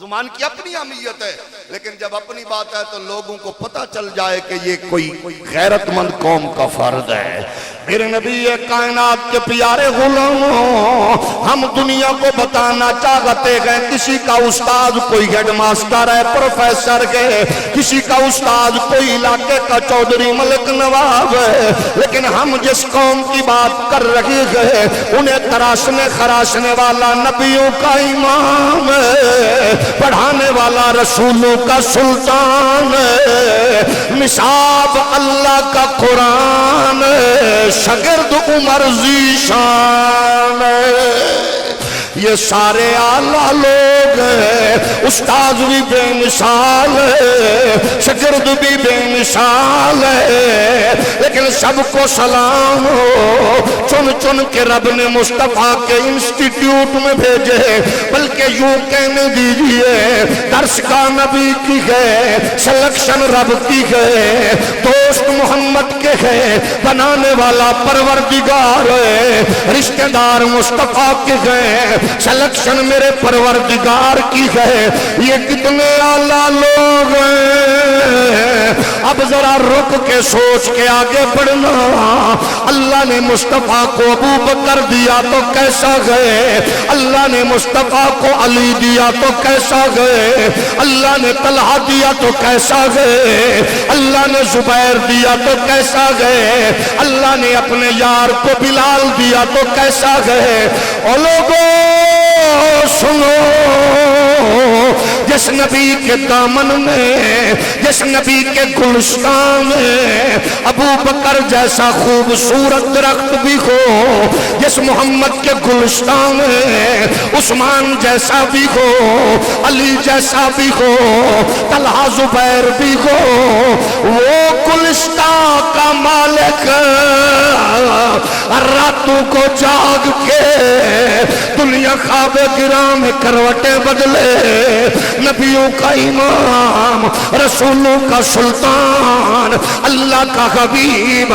B: زبان کی اپنی اہمیت ہے، لیکن جب اپنی بات ہے تو لوگوں کو پتہ چل جائے کہ یہ کوئی غیرت مند قوم کا فرد ہے. پھر نبی کائنات کے پیارے غلاموں، ہم دنیا کو بتانا چاہتے ہیں کسی کا استاد کوئی ہیڈ ماسٹر ہے، پروفیسر ہے، کسی کا استاد کوئی علاقے کا چودھری ملک نواب ہے، لیکن ہم جس قوم کی بات کر رہے ہیں انہیں تراشنے خراشنے والا نبیوں کا امام ہے، پڑھانے والا رسولوں کا سلطان ہے، نصاب اللہ کا قرآن ہے، شاگرد عمر ذیشان ہے۔ یہ سارے اعلیٰ لوگ ہیں، استاد بھی بے مثال ہے، شاگرد بھی بے مثال ہے، لیکن سب کو سلام ہو۔ چن چن کے رب نے مصطفیٰ کے انسٹیٹیوٹ میں بھیجے، بلکہ یوں کہنے دیجئے درس کا نبی کی ہے، سلیکشن رب کی ہے، دوست محمد کے ہے، بنانے والا پروردگار ہے، رشتہ دار مصطفیٰ کے ہے، سلیکشن میرے پروردگار کی ہے۔ یہ کتنے اعلیٰ لوگ ہیں، اب ذرا رک کے سوچ کے آگے بڑھنا۔ اللہ نے مصطفیٰ کو ابو بکر دیا تو کیسا گئے، اللہ نے مصطفیٰ کو علی دیا تو کیسا گئے، اللہ نے طلحہ دیا تو کیسا گئے، اللہ نے زبیر دیا تو کیسا گئے، اللہ نے اپنے یار کو بلال دیا تو کیسا گئے۔ اور لوگوں سنو، جس نبی کے دامن میں، جس نبی کے گلستان میں ابو بکر جیسا خوبصورت درخت بھی ہو، جس محمد کے گلستان میں عثمان جیسا بھی ہو، علی جیسا بھی ہو، طلحہ زبیر بھی ہو، وہ گلستان کا مالک راتوں کو جاگ کے دنیا خواب گراں میں کروٹیں بدلے، نبیوں کا امام، رسولوں کا سلطان، اللہ کا حبیب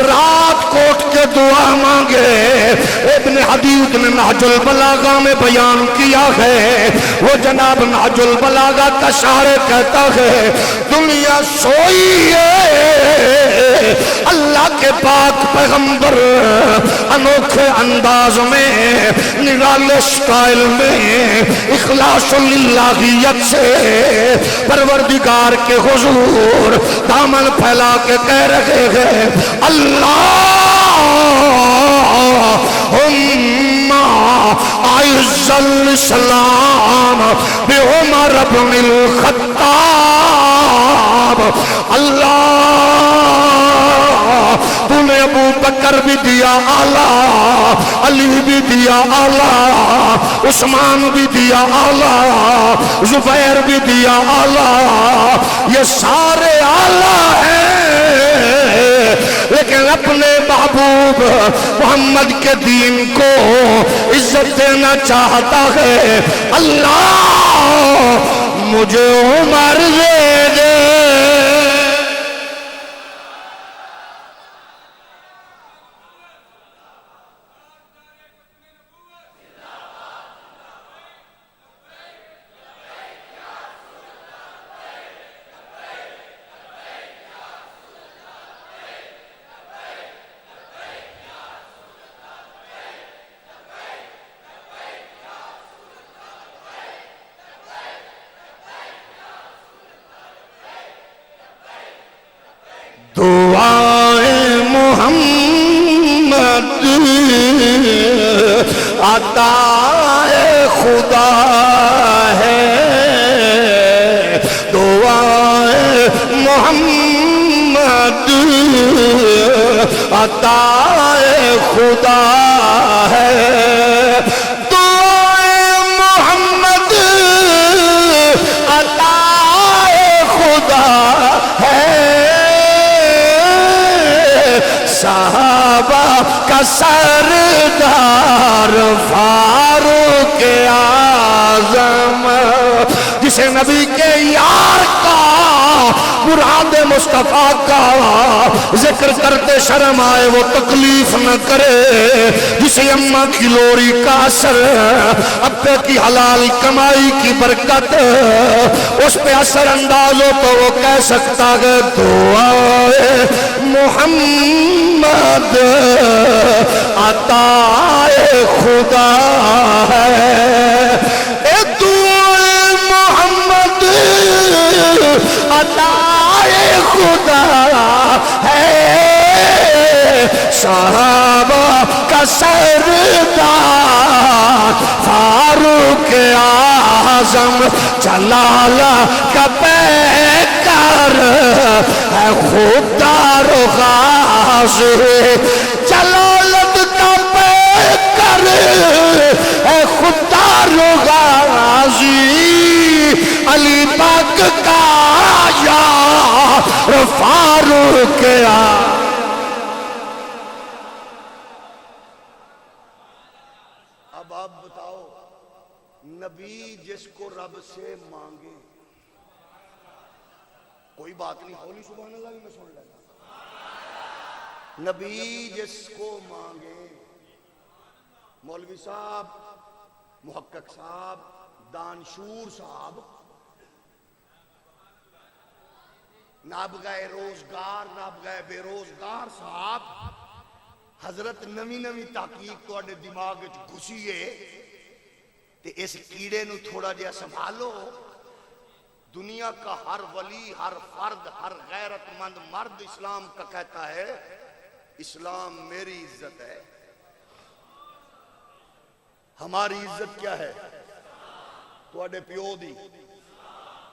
B: رات کو اٹھ کے دعا مانگے۔ ابن حدید نے نہج البلاغہ میں بیان کیا ہے، وہ جناب نہج البلاغہ کا شارح کہتا ہے دنیا سوئی ہے، اللہ کے پاک پیغمبر انوکھے انداز میں، نرالے سٹائل میں، اخلاص للہیت سے پروردگار کے حضور دامن پھیلا کے کہہ رہے ہیں اللہم اعز الاسلام بعمر بن الخطاب۔ اللہ تو نے ابو بکر بھی دیا اعلیٰ، علی بھی دیا اعلیٰ، عثمان بھی دیا اعلیٰ، زبیر بھی دیا اعلیٰ، یہ سارے اعلیٰ ہیں، لیکن اپنے محبوب محمد کے دین کو عزت دینا چاہتا ہے۔ اللہ مجھے عمر دے دے۔
C: دعائیں محمد عطائے خدا ہے، دعائیں محمد عطائے خدا ہے، دعائیں محمد عطائے خدا ہے، صحابہ کا سردار فاروق اعظم، جسے نبی کے یار کا مراد مصطفیٰ کا ذکر کرتے شرم آئے وہ تکلیف نہ کرے، جسے اماں کی لوری کا اثر، ابے کی حلال کمائی کی برکت اس پہ اثر انداز ہو تو وہ کہہ سکتا ہے دعائے محمد عطائے خدا ہے، دعائے محمد عطائے خدا ہے، صحابہ کا سردار فاروق اعظم جلال کا پیکر ہے، خوددار و غازی جلالت کا پیکر ہے، خوددار و غازی علی پاک کا یار فاروق اعظم۔
B: اب آپ بتاؤ، نبی جس کو رب سے مانگے، کوئی بات نہیں، ہولی سبحان اللہ بھی میں سن لینا، نبی جس کو مانگے، مولوی صاحب، محقق صاحب، دانشور صاحب، نابغہ روزگار، نابغہ بے روزگار صاحب، حضرت نوی نوی تحقیق تو اڈے دماغ گھسیے تے اس کیڑے نو تھوڑا جہا سنبھالو۔ دنیا کا ہر ولی، ہر فرد، ہر غیرت مند مرد اسلام کا کہتا ہے اسلام میری عزت ہے۔ ہماری عزت کیا ہے؟ تو اڈے پیو دی،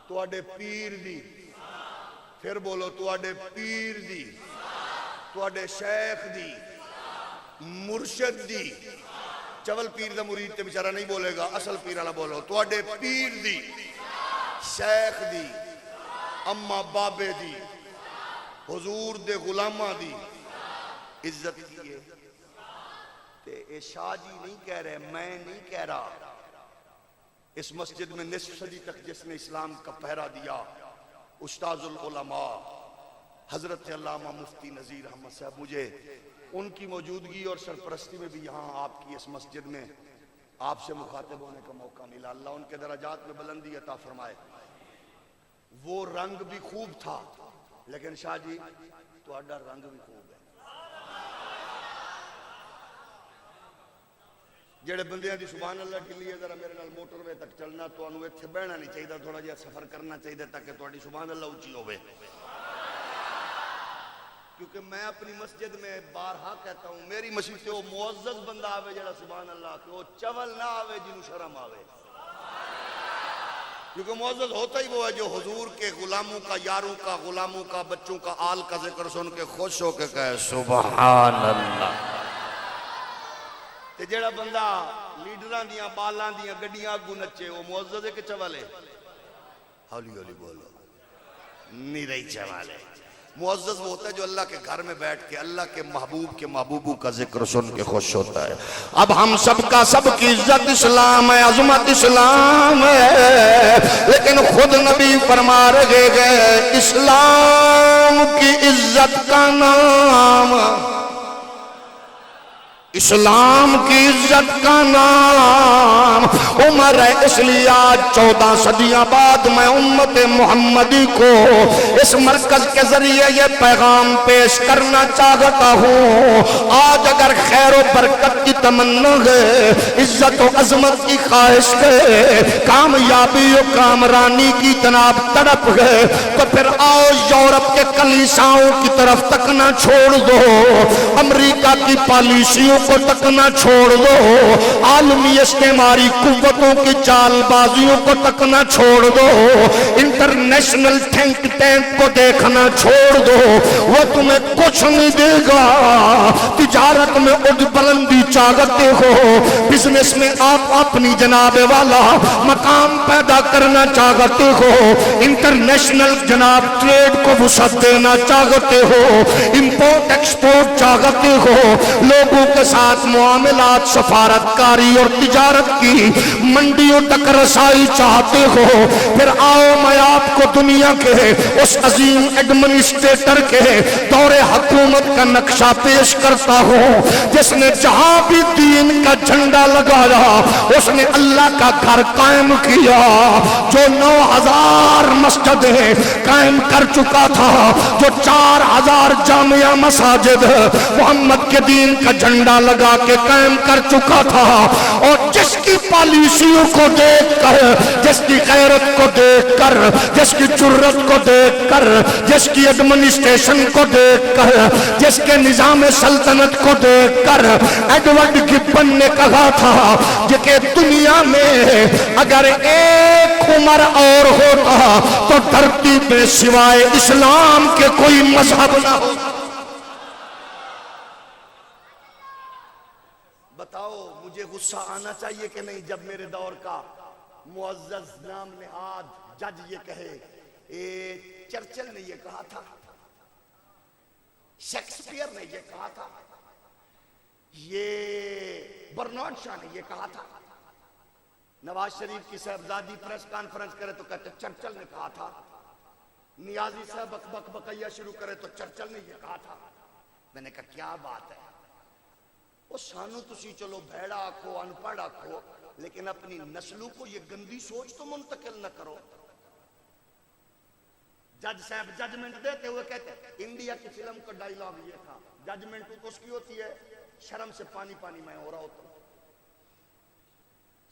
B: تو اڈے پیر دی، پھر بولو تو اڈے پیر دی، تو اڈے شیخ دی، مرشد دی، چول پیر دا مرید تے بیچارہ نہیں بولے گا، اصل پیر والا بولو، تو اڈے پیر دی، شیخ دی، اما بابے دی، حضور دے غلامہ دی عزت کیے۔ تے اے شاہ جی نہیں کہہ رہے، میں نہیں کہہ رہا، اس مسجد میں نصف صدی تک جس نے اسلام کا پہرا دیا، استاذ العلماء حضرت علامہ مفتی نذیر احمد صاحب، مجھے ان کی موجودگی اور سرپرستی میں بھی یہاں آپ کی اس مسجد میں آپ سے مخاطب ہونے کا موقع ملا، اللہ ان کے درجات میں بلندی عطا فرمائے۔ وہ رنگ بھی خوب تھا، لیکن شاہ جی تو اڈا رنگ بھی خوب ہے۔ جڑے بندیاں دی سبحان اللہ کے لیے ذرا میرے نال موٹر وے تک چلنا، تو انہوں ایتھے بہنا نہیں چاہیے، تھوڑا جہا سفر کرنا چاہیے تاکہ تھوڑی سبحان اللہ اونچی ہوئے۔ کیونکہ میں اپنی مسجد میں بارہا کہتا ہوں، میری مسجد سے وہ معزز بندہ آوے جڑا سبحان اللہ کہ وہ چول نہ آوے جنہوں شرم آوے، کیونکہ معزز ہوتا ہی وہ ہے جو حضور کے غلاموں کا، یاروں کا، غلاموں کا، بچوں کا، آل کا ذکر سن کے خوش ہو کے کہے سبحان اللہ۔ تے جڑا بندہ لیڈران دیاں بالاں دیاں گڈیاں اگوں نچے، وہ معزز ہے کہ چول ہے؟ ہولی ہولی بولو، نہیں رہی چول ہے۔ معزز وہ ہوتا ہے جو اللہ کے گھر میں بیٹھ کے اللہ کے محبوب کے محبوبوں کا ذکر سن کے خوش ہوتا ہے۔
C: اب ہم سب کا سب کی عزت اسلام ہے، عظمت اسلام ہے، لیکن خود نبی فرما رہے گئے اسلام کی عزت کا نام، اسلام کی عزت کا نام عمر ہے، اس لیے آج 14 صدیاں بعد میں امت محمدی کو اس مرکز کے ذریعے یہ پیغام پیش کرنا چاہتا ہوں، آج اگر خیر و برکت کی تمنا ہے، عزت و عظمت کی خواہش ہے، کامیابی و کامرانی کی جناب تڑپ ہے، تو پھر آؤ یورپ کے کلیساؤں کی طرف تکنا چھوڑ دو، امریکہ کی پالیسیوں کو تکنا چھوڑ دو، عالمی استعماری قوتوں کی چال بازیوں کو تکنا چھوڑ دو، انٹرنیشنل تھنک ٹینک کو دیکھنا چھوڑ دو، وہ تمہیں کچھ نہیں دے گا۔ تجارت میں اڑ بلندی چاہتے ہو، بزنس میں آپ اپنی جناب والا مقام پیدا کرنا چاہتے ہو، انٹرنیشنل جناب ٹریڈ کو وسعت دینا چاہتے ہو، امپورٹ ایکسپورٹ چاہتے ہو، لوگوں کے ساتھ معاملات سفارت کاری اور تجارت کی منڈیوں تک رسائی چاہتے ہو، پھر آؤ میں آپ کو دنیا کے اس عظیم ایڈمنسٹریٹر کے دور حکومت کا نقشہ پیش کرتا ہوں جس نے جہاں بھی دین کا جھنڈا لگایا اس نے اللہ کا گھر قائم کیا، جو 9000 مسجدیں قائم کر چکا تھا، جو 4000 جامعہ مساجد محمد کے دین کا جھنڈا لگا کے قائم کر چکا تھا، اور جس کی پالیسیوں کو دیکھ کر، جس کی غیرت کو دیکھ کر، جس کی جرت کو دیکھ کر، جس کی ایڈمنسٹریشن کو دیکھ کر، جس کے نظام سلطنت کو دیکھ کر ایڈورڈ گبن نے کہا تھا کہ دنیا میں اگر ایک عمر اور ہوتا تو دھرتی پہ سوائے اسلام کے کوئی مذہب نہ ہو۔
B: بتاؤ مجھے غصہ آنا چاہیے کہ نہیں جب میرے دور کا معزز نام نہاد جج یہ کہے، چرچل نے یہ کہا تھا، شیکسپیئر نے یہ کہا تھا، یہ برنارڈ شاہ نے یہ کہا تھا، نواز شریف کی صاحبزادی پریس کانفرنس کرے تو کہتے چرچل نے کہا تھا، نیازی صاحب بک بکیا شروع کرے تو چرچل نے یہ کہا تھا۔ میں نے کہا کیا بات ہے، وہ سانو تسی چلو بھیڑا آکھو انپڑھ آکھو، لیکن اپنی نسلوں کو یہ گندی سوچ تو منتقل نہ کرو۔ جج صاحب ججمنٹ دیتے ہوئے کہتے انڈیا کی فلم کا ڈائیلاگ یہ تھا، ججمنٹ تو اس کی ہوتی ہے شرم سے پانی پانی میں ہو رہا ہوتا ہوں،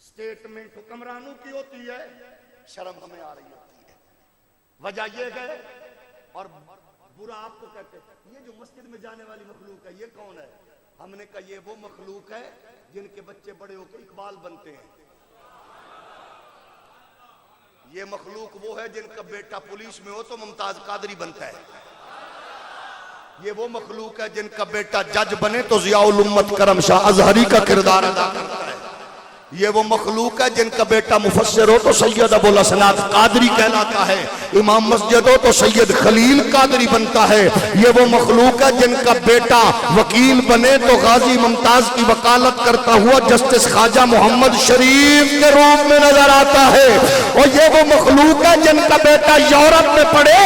B: سٹیٹمنٹ حکمرانوں کی ہوتی ہے شرم ہمیں آ رہی ہوتی ہے۔ وجہ یہ ہے، اور برا آپ کو کہتے یہ جو مسجد میں جانے والی مخلوق ہے یہ کون ہے؟ ہم نے کہا یہ وہ مخلوق ہے جن کے بچے بڑے ہو کے اقبال بنتے ہیں، یہ مخلوق وہ ہے جن کا بیٹا پولیس میں ہو تو ممتاز قادری بنتا ہے، یہ وہ مخلوق ہے جن کا بیٹا جج بنے تو ضیاء الامت کرم شاہ ازہری کا کردار ادا کرتا ہے، یہ وہ مخلوق ہے جن کا بیٹا مفسر ہو تو سید ابو الحسنات قادری کہلاتا ہے، امام مسجد ہو تو سید خلیل قادری بنتا ہے، یہ وہ مخلوق ہے جن کا بیٹا وکیل بنے تو غازی ممتاز کی وکالت کرتا ہوا جسٹس خواجہ محمد شریف کے روپ میں نظر آتا ہے، اور یہ وہ مخلوق ہے جن کا بیٹا یورپ میں پڑھے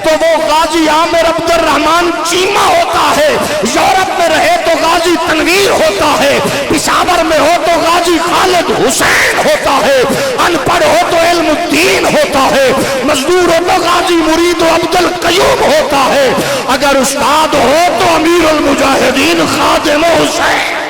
B: تو وہ غازی عامر عبد الرحمن چیمہ ہوتا ہے، یورپ میں رہے تو غازی تنویر ہوتا ہے، پشاور میں ہو تو غازی خالد حسین ہوتا ہے، ان پڑھ ہو تو علم الدین ہوتا ہے، مزدور ہو تو غازی مرید و عبد القیوم ہوتا ہے، اگر استاد ہو تو امیر المجاہدین خادم حسین۔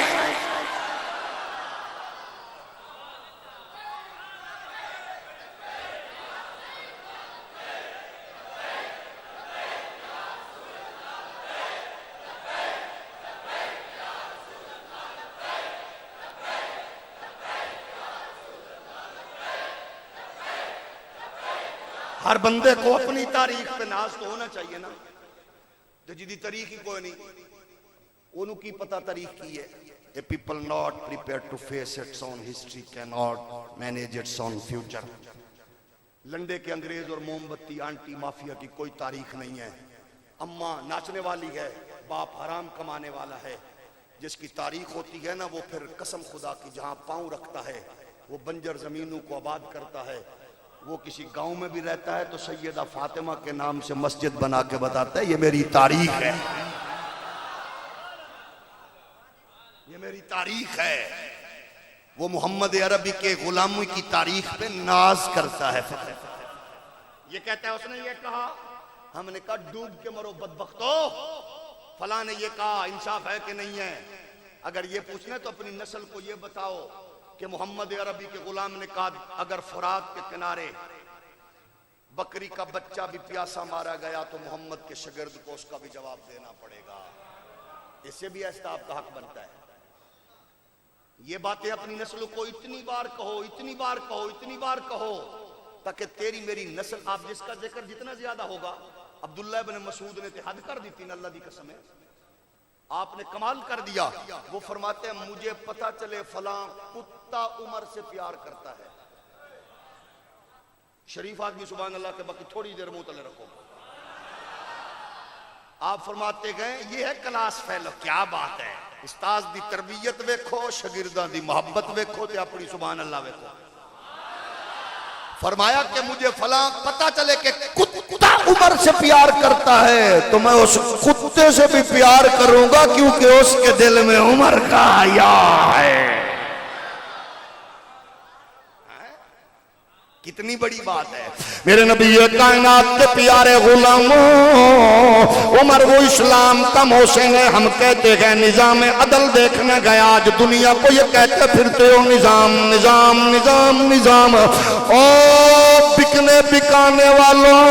B: ہر بندے کو اپنی تاریخ پہ ناز تو ہونا چاہیے نا، جو جدی تاریخ ہی کوئی نہیں انہوں کی پتہ تاریخ کی ہے۔ A people not prepared to face its own history cannot manage its own future۔ لنڈے کے انگریز اور موم بتی آنٹی مافیا کی کوئی تاریخ نہیں ہے، اماں ناچنے والی ہے، باپ حرام کمانے والا ہے، جس کی تاریخ ہوتی ہے نا وہ پھر قسم خدا کی جہاں پاؤں رکھتا ہے وہ بنجر زمینوں کو آباد کرتا ہے، وہ کسی گاؤں میں بھی رہتا ہے تو سیدہ فاطمہ کے نام سے مسجد بنا کے بتاتا ہے یہ میری تاریخ ہے، یہ میری تاریخ ہے۔ وہ محمد عربی کے غلامی کی تاریخ پہ ناز کرتا ہے، یہ کہتا ہے اس نے یہ کہا، ہم نے کہا ڈوب کے مرو بدبختو، فلاں نے یہ کہا، انصاف ہے کہ نہیں ہے؟ اگر یہ پوچھنا تو اپنی نسل کو یہ بتاؤ کہ محمد عربی کے غلام نے کہا اگر فرات کے کنارے بکری کا بچہ بھی پیاسا مارا گیا تو محمد کے شاگرد کو اس کا بھی جواب دینا پڑے گا، اس سے بھی احتساب کا حق بنتا ہے۔ یہ باتیں اپنی نسل کو اتنی بار کہو، اتنی بار کہو، اتنی بار کہو تاکہ تیری میری نسل، آپ جس کا ذکر جتنا زیادہ ہوگا، عبداللہ بن مسعود نے حد کر دی تھی نا، اللہ دی قسم ہے آپ نے کمال کر دیا، وہ فرماتے ہیں مجھے پتہ چلے فلاں کتا عمر سے پیار کرتا ہے، شریف آدمی سبحان اللہ کے باقی تھوڑی دیر منہ تلے رکھو، آپ فرماتے گئے یہ ہے کلاس فیلو، کیا بات ہے، استاذ دی تربیت ویکھو، شاگرداں دی محبت ویکھو تے اپنی سبحان اللہ ویکھو۔ فرمایا کہ مجھے فلاں پتہ چلے کہ
C: کتا عمر سے پیار کرتا ہے تو میں اس کتے سے بھی پیار کروں گا، کیونکہ اس کے دل میں عمر کا حیا ہے۔
B: کتنی بڑی بات ہے۔
C: میرے نبی کائنات کے پیارے غلاموں، عمر وہ اسلام کا محسن ہے۔ ہم کہتے ہیں نظام عدل دیکھنے گئے، آج دنیا کو یہ کہتے پھرتے ہو نظام نظام نظام نظام۔ او بکنے بکانے والوں،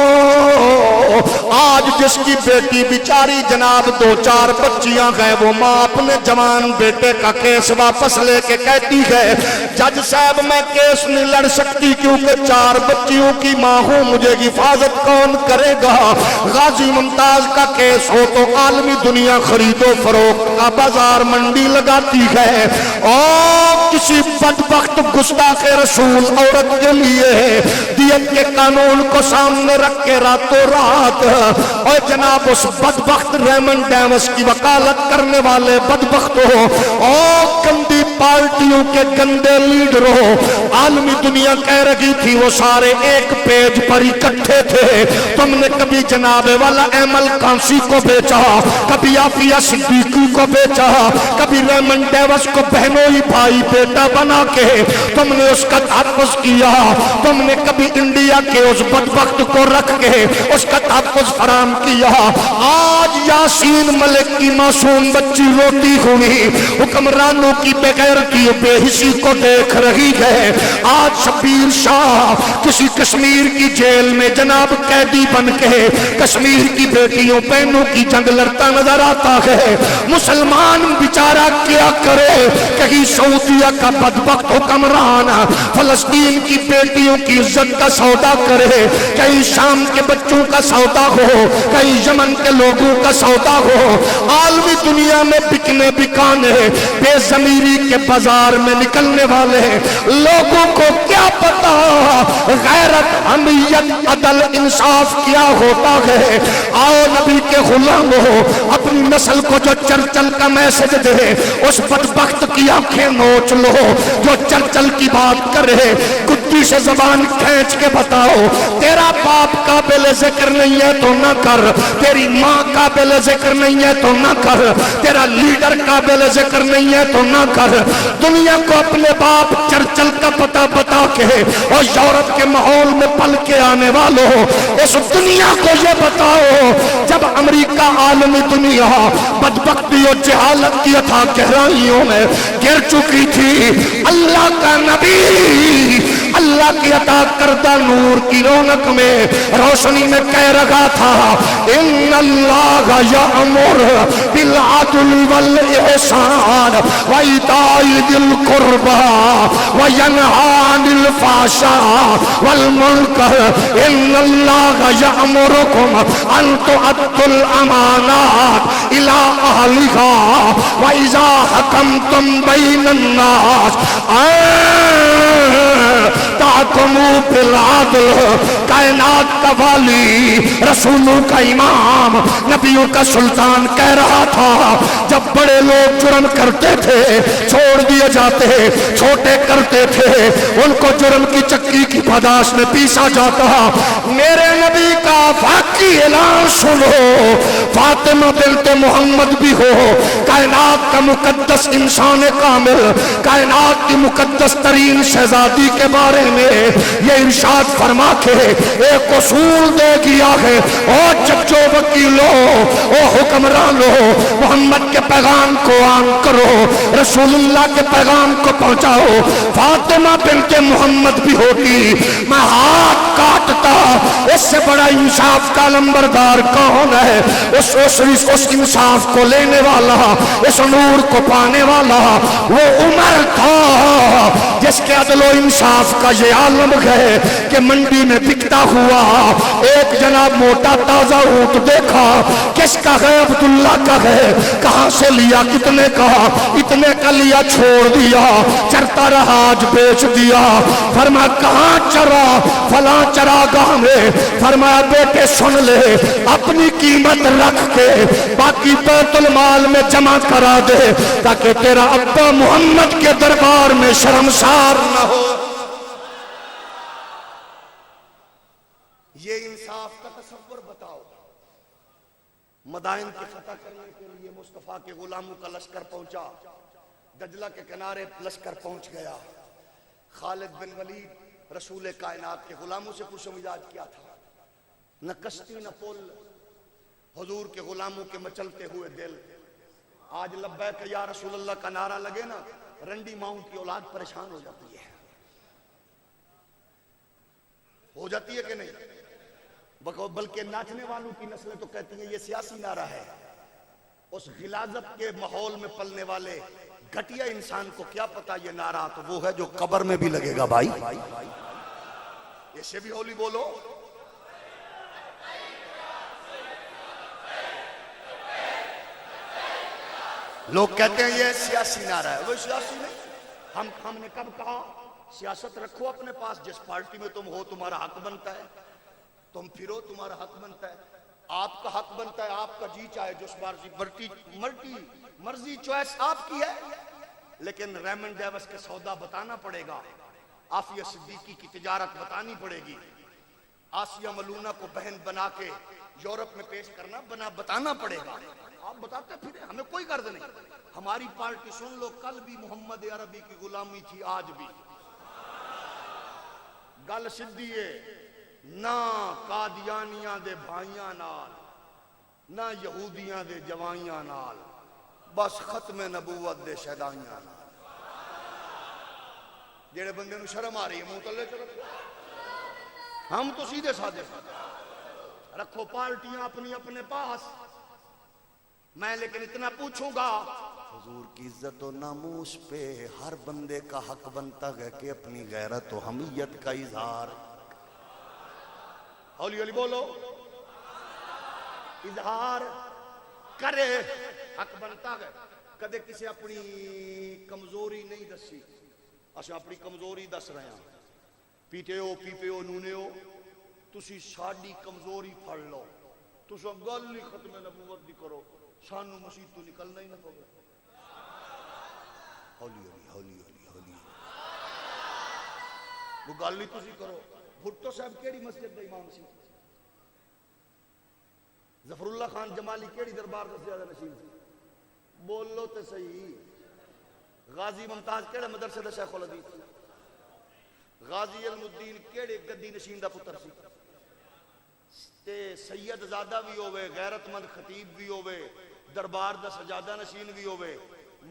C: آج جس کی بیٹی بیچاری جناب 2-4 بچیاں ہیں، وہ ماں اپنے جوان بیٹے کا کیس واپس لے کے کہتی ہے جج صاحب میں کیس نہیں لڑ سکتی کیونکہ 4 بچیوں کی ماں ہوں، مجھے حفاظت کون کرے گا؟ غازی ممتاز کا کیس ہو تو عالمی دنیا خرید و فروخت کا بازار منڈی لگاتی ہے، اور کسی بدبخت گستاخ رسول عورت کے لیے دیت کے قانون کو سامنے رکھ کے راتوں رات اور جناب اس بدبخت ریمنڈ ڈیوس کی وکالت کرنے والے بدبختوں اور گندی پارٹیوں کے گندے لیڈروں، عالمی دنیا کہہ رہی تھی وہ سارے ایک پیج پر اکٹھے تھے۔ تم نے کبھی جناب والا ایمل کانسی کو بیچا، کبھی آفیہ صدیقی کو بیچا، کبھی ریمنڈ ڈیوس کو بہنوئی بھائی بیٹا بنا کے تم نے اس کا تحفظ کیا۔ تم نے کبھی انڈیا کے اس بدبخت کو رکھ کے اس کا تحفظ فراہم کیا۔ آج یاسین ملک کی معصوم بچی روتی ہوئی حکمرانوں کی بغیرتی بے حسی کو دیکھ رہی ہے۔ آج شبیر شاہ کسی کشمیر کی جیل میں جناب قیدی بن کے کشمیر کی بیٹیوں بہنوں کی جنگ لڑتا نظر آتا ہے۔ مسلمان بیچارہ کیا کرے؟ کہیں سعودیہ کا بدبخت حکمران فلسطین کی بیٹیوں کی عزت کا سودا کرے، کہیں شام کے بچوں کا سودا ہو، کہیں یمن کے لوگوں کا سودا ہو۔ عالمی دنیا میں بکنے بکانے بے ضمیری کے بازار میں نکلنے والے لوگوں کو کیا پتا غیرت، حمیت، عدل، انصاف کیا ہوتا ہے۔ آؤ نبی کے غلاموں، اپنی نسل کو جو چرچل کا میسج دے اس بدبخت کی آنکھیں نوچ لو جو چرچل کی بات کرے، کتی سے زبان کھینچ کے بتاؤ تیرا باپ قابل ذکر نہیں ہے تو نہ کر، تیری ماں قابل ذکر نہیں ہے تو نہ کر، تیرا لیڈر قابل ذکر نہیں ہے تو نہ کر۔ دنیا کو اپنے باپ چرچل کا پتہ بتا کے اور یورپ کے ماحول میں پل کے آنے والوں، اس دنیا کو یہ بتاؤ جب امریکہ عالمی دنیا بدبختی اور جہالت کی اتھا گہرائیوں میں گر چکی تھی، اللہ کا نبی اللہ کی عطا کردہ نور کی رونق میں روشنی میں کہہ رہا تھا ان اللہ یأمر بالعدل والاحسان وایتاء ذی القربى وینہی عن الفحشاء والمنکر ان اللہ یأمرکم ان تؤدوا الامانات الی اہلہا واذا حکمتم بین الناس تحکموا بالعدل۔ کائنات کا والی، رسولوں کا امام، نبیوں کا سلطان کہہ رہا تھا جب بڑے لوگ جرم کرتے تھے چھوڑ دیے جاتے، چھوٹے کرتے تھے ان کو جرم کی چکی کی پاداش میں پیسا جاتا۔ میرے نبی کا واقعی اعلان سنو، فاطمہ بنت محمد بھی ہو، کائنات کا مقدس انسان کامل، کائنات کی مقدس ترین شہزادی کے بارے میں یہ ارشاد فرما کے ایک اصول دے دیا ہے، اور ججو وکیلو او حکمرانو، محمد کے پیغام کو عام کرو، رسول اللہ کے پیغام کو پہنچاؤ۔ فاطمہ بنت محمد بھی ہوتی میں ہاتھ کاٹتا، اس سے بڑا انصاف کا لمبردار کون ہے؟ اس انصاف کو لینے والا، اس نور کو پانے والا وہ عمر تھا جس کے عدل و انصاف کا یہ عالم ہے کہ منڈی میں بکتا ہوا ایک جناب موٹا تازہ اونٹ دیکھا، کس کا ہے؟ عبداللہ کا ہے۔ کہاں سے لیا؟ کتنے کا؟ اتنے کا لیا، چھوڑ دیا، چرتا رہا، آج بیچ دیا۔ فرمایا کہاں چرا؟ فلاں چراگاہ میں۔ فرمایا بیٹے سن لے، اپنی قیمت رکھ کے باقی بیت المال میں جمع کرا دے تاکہ تیرا ابا محمد کے دربار میں شرمسار نہ ہو۔
B: یہ انصاف کا تصور بتاؤ۔ مدائن کی فتح کرنے کے لیے مصطفیٰ کے غلاموں کا لشکر پہنچا، دجلہ کے کنارے لشکر پہنچ گیا۔ خالد بن ولید رسول کائنات کے غلاموں سے پوچھو مزاج کیا تھا؟ نہ کشتی نہ پل، حضور کے غلاموں کے مچلتے ہوئے دل۔ آج لبیک یا رسول اللہ کا نعرہ لگے نا، رنڈی ماؤں کی اولاد پریشان ہو جاتی ہے، ہو جاتی ہے کہ نہیں؟ بلکہ ناچنے والوں کی نسلیں تو کہتی ہیں یہ سیاسی نعرہ ہے۔ اس غلاظت کے ماحول میں پلنے والے گھٹیا انسان کو کیا پتا یہ نعرہ تو وہ ہے جو قبر میں بھی لگے گا۔ بھائی اسے بھی ہولی بولو۔ لوگ کہتے ہیں یہ سیاسی نعرہ ہے، وہ سیاسی نہیں۔ ہم نے کب کہا سیاست رکھو اپنے پاس، جس پارٹی میں تم ہو تمہارا حق بنتا ہے، تم پھرو تمہارا حق بنتا ہے، آپ کا حق بنتا ہے، آپ کا جی چاہے جس مرضی چوائس آپ کی ہے، لیکن ریمنڈ ڈیوس کے سودا بتانا پڑے گا، عافیہ صدیقی کی تجارت بتانی پڑے گی، آسیہ ملونہ کو بہن بنا کے یورپ میں پیش کرنا بتانا پڑے گا۔ آپ بتاتے پھرے، ہمیں کوئی غرض نہیں۔ ہماری پارٹی سن لو، کل بھی محمد عربی کی غلامی تھی، آج بھی گل سدھی ہے، نہ قادیانیاں دے بھائیاں نال، نہ یہودیاں دے جوائیاں نال، بس ختم نبوت دے شہدائیاں نال۔ جڑے بندے نو شرم آ رہی ہے منہ تلے چ رکھو، ہم تو سیدھے سادے رکھو پارٹیاں اپنی اپنے پاس۔ میں لیکن اتنا پوچھوں گا، حضور کی عزت و ناموس پہ ہر بندے کا حق بنتا ہے کہ اپنی غیرت و حمیت کا اظہار، ہولی ہولی بولو، اظہار کرے، حق بنتا ہے۔ کدے کسی اپنی کمزوری نہیں دسی، اساں اپنی کمزوری دس رہے ہیں، پیتے ہو پیپے ہو نونے ہو، تسی ساڈی کمزوری پھڑ لو، تساں گل ہی ختم نبوت دی کرو، سانو مسیح تو نکلنا ہی نہ پوے۔ ہولی ہولی ہولی ہولی ہولی وہ گل ہی تسی کرو۔ بھٹو صاحب کیڑی مسجد دا امام سی؟ ظفر اللہ خان جمالی کیڑی دربار دا زیادہ نشین سی؟ بولو تے صحیح۔ غازی ممتاز کیڑے مدرسے دا شیخ الحدیث؟ غازی علم الدین کیڑے گدی نشین دا پتر سی؟ تے سید زادہ بھی ہوئے، غیرت مند خطیب بھی ہوئے، دربار دا سجادہ نشین بھی ہوئے،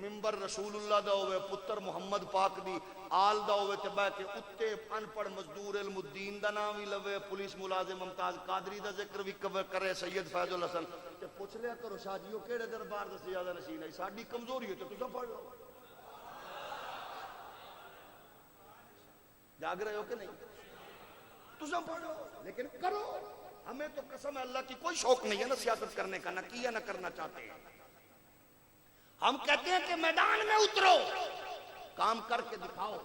B: ممبر رسول اللہ دا ہوئے، پتر محمد پاک دی آل دا ہوئے، تے بہ کے اتے ان پڑھ مزدور علم الدین دا نام ہی لوے، پولیس ملازم ممتاز قادری دا ذکر بھی کرے، سید فیض الحسن، تے پوچھ لیا کرو شاہ جیو کیڑے دربار دا سجادہ نشین ہے؟ ساڈی کمزوری ہے تو تساں پڑھ لو۔ جاگ رہے ہو کہ نہیں؟ تساں پڑھو لیکن کرو۔ ہمیں تو قسم ہے اللہ کی کوئی شوق نہیں ہے نا سیاست کرنے کا، نہ کیا نہ کرنا چاہتے ہیں۔ ہم کہتے ہیں کہ میدان میں اترو، کام کر کے دکھاؤ۔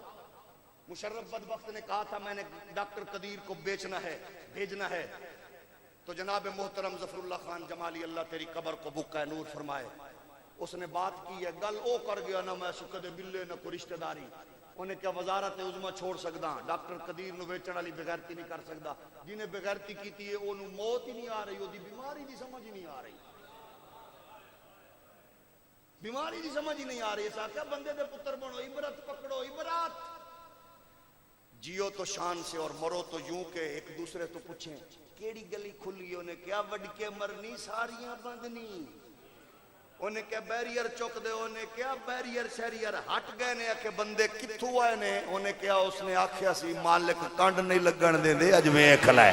B: مشرف بدبخت نے کہا تھا میں نے ڈاکٹر قدیر کو بیچنا ہے، بھیجنا ہے، تو جناب محترم ظفر اللہ خان جمالی اللہ تیری قبر کو بکا نور فرمائے، اس نے بات کی ہے، گل او کر گیا نہ میں سکدے ملے نہ کوئی رشتہ داری، انہیں کیا وزارت عظمہ چھوڑ سکدا، ڈاکٹر قدیر نو بیچن والی بغیرتی نہیں کر سکدا، جنہیں بغیرتی کیتی ہے انہوں موت ہی نہیں آ رہی، دی بیماری دی سمجھ ہی نہیں آ رہی، بیماری دی سمجھ ہی نہیں آ رہی۔ ایسا کیا بندے دے پتر بنو، عبرت پکڑو، عبرت جیو تو شان سے اور مرو تو یوں کہ ایک دوسرے تو پوچھیں کیڑی گلی کھلی، انہیں کیا وڈ کے مرنی ساریاں بندنی، انہیں کیا بیریئر چک دے، انہیں کیا بیریئر شیریئر ہٹ گئے نے کہ بندے کتھو آئے نے، انہیں کیا اس نے آکھیا سی مالک کانڈ نہیں لگن دے دے اج ویکھ لے۔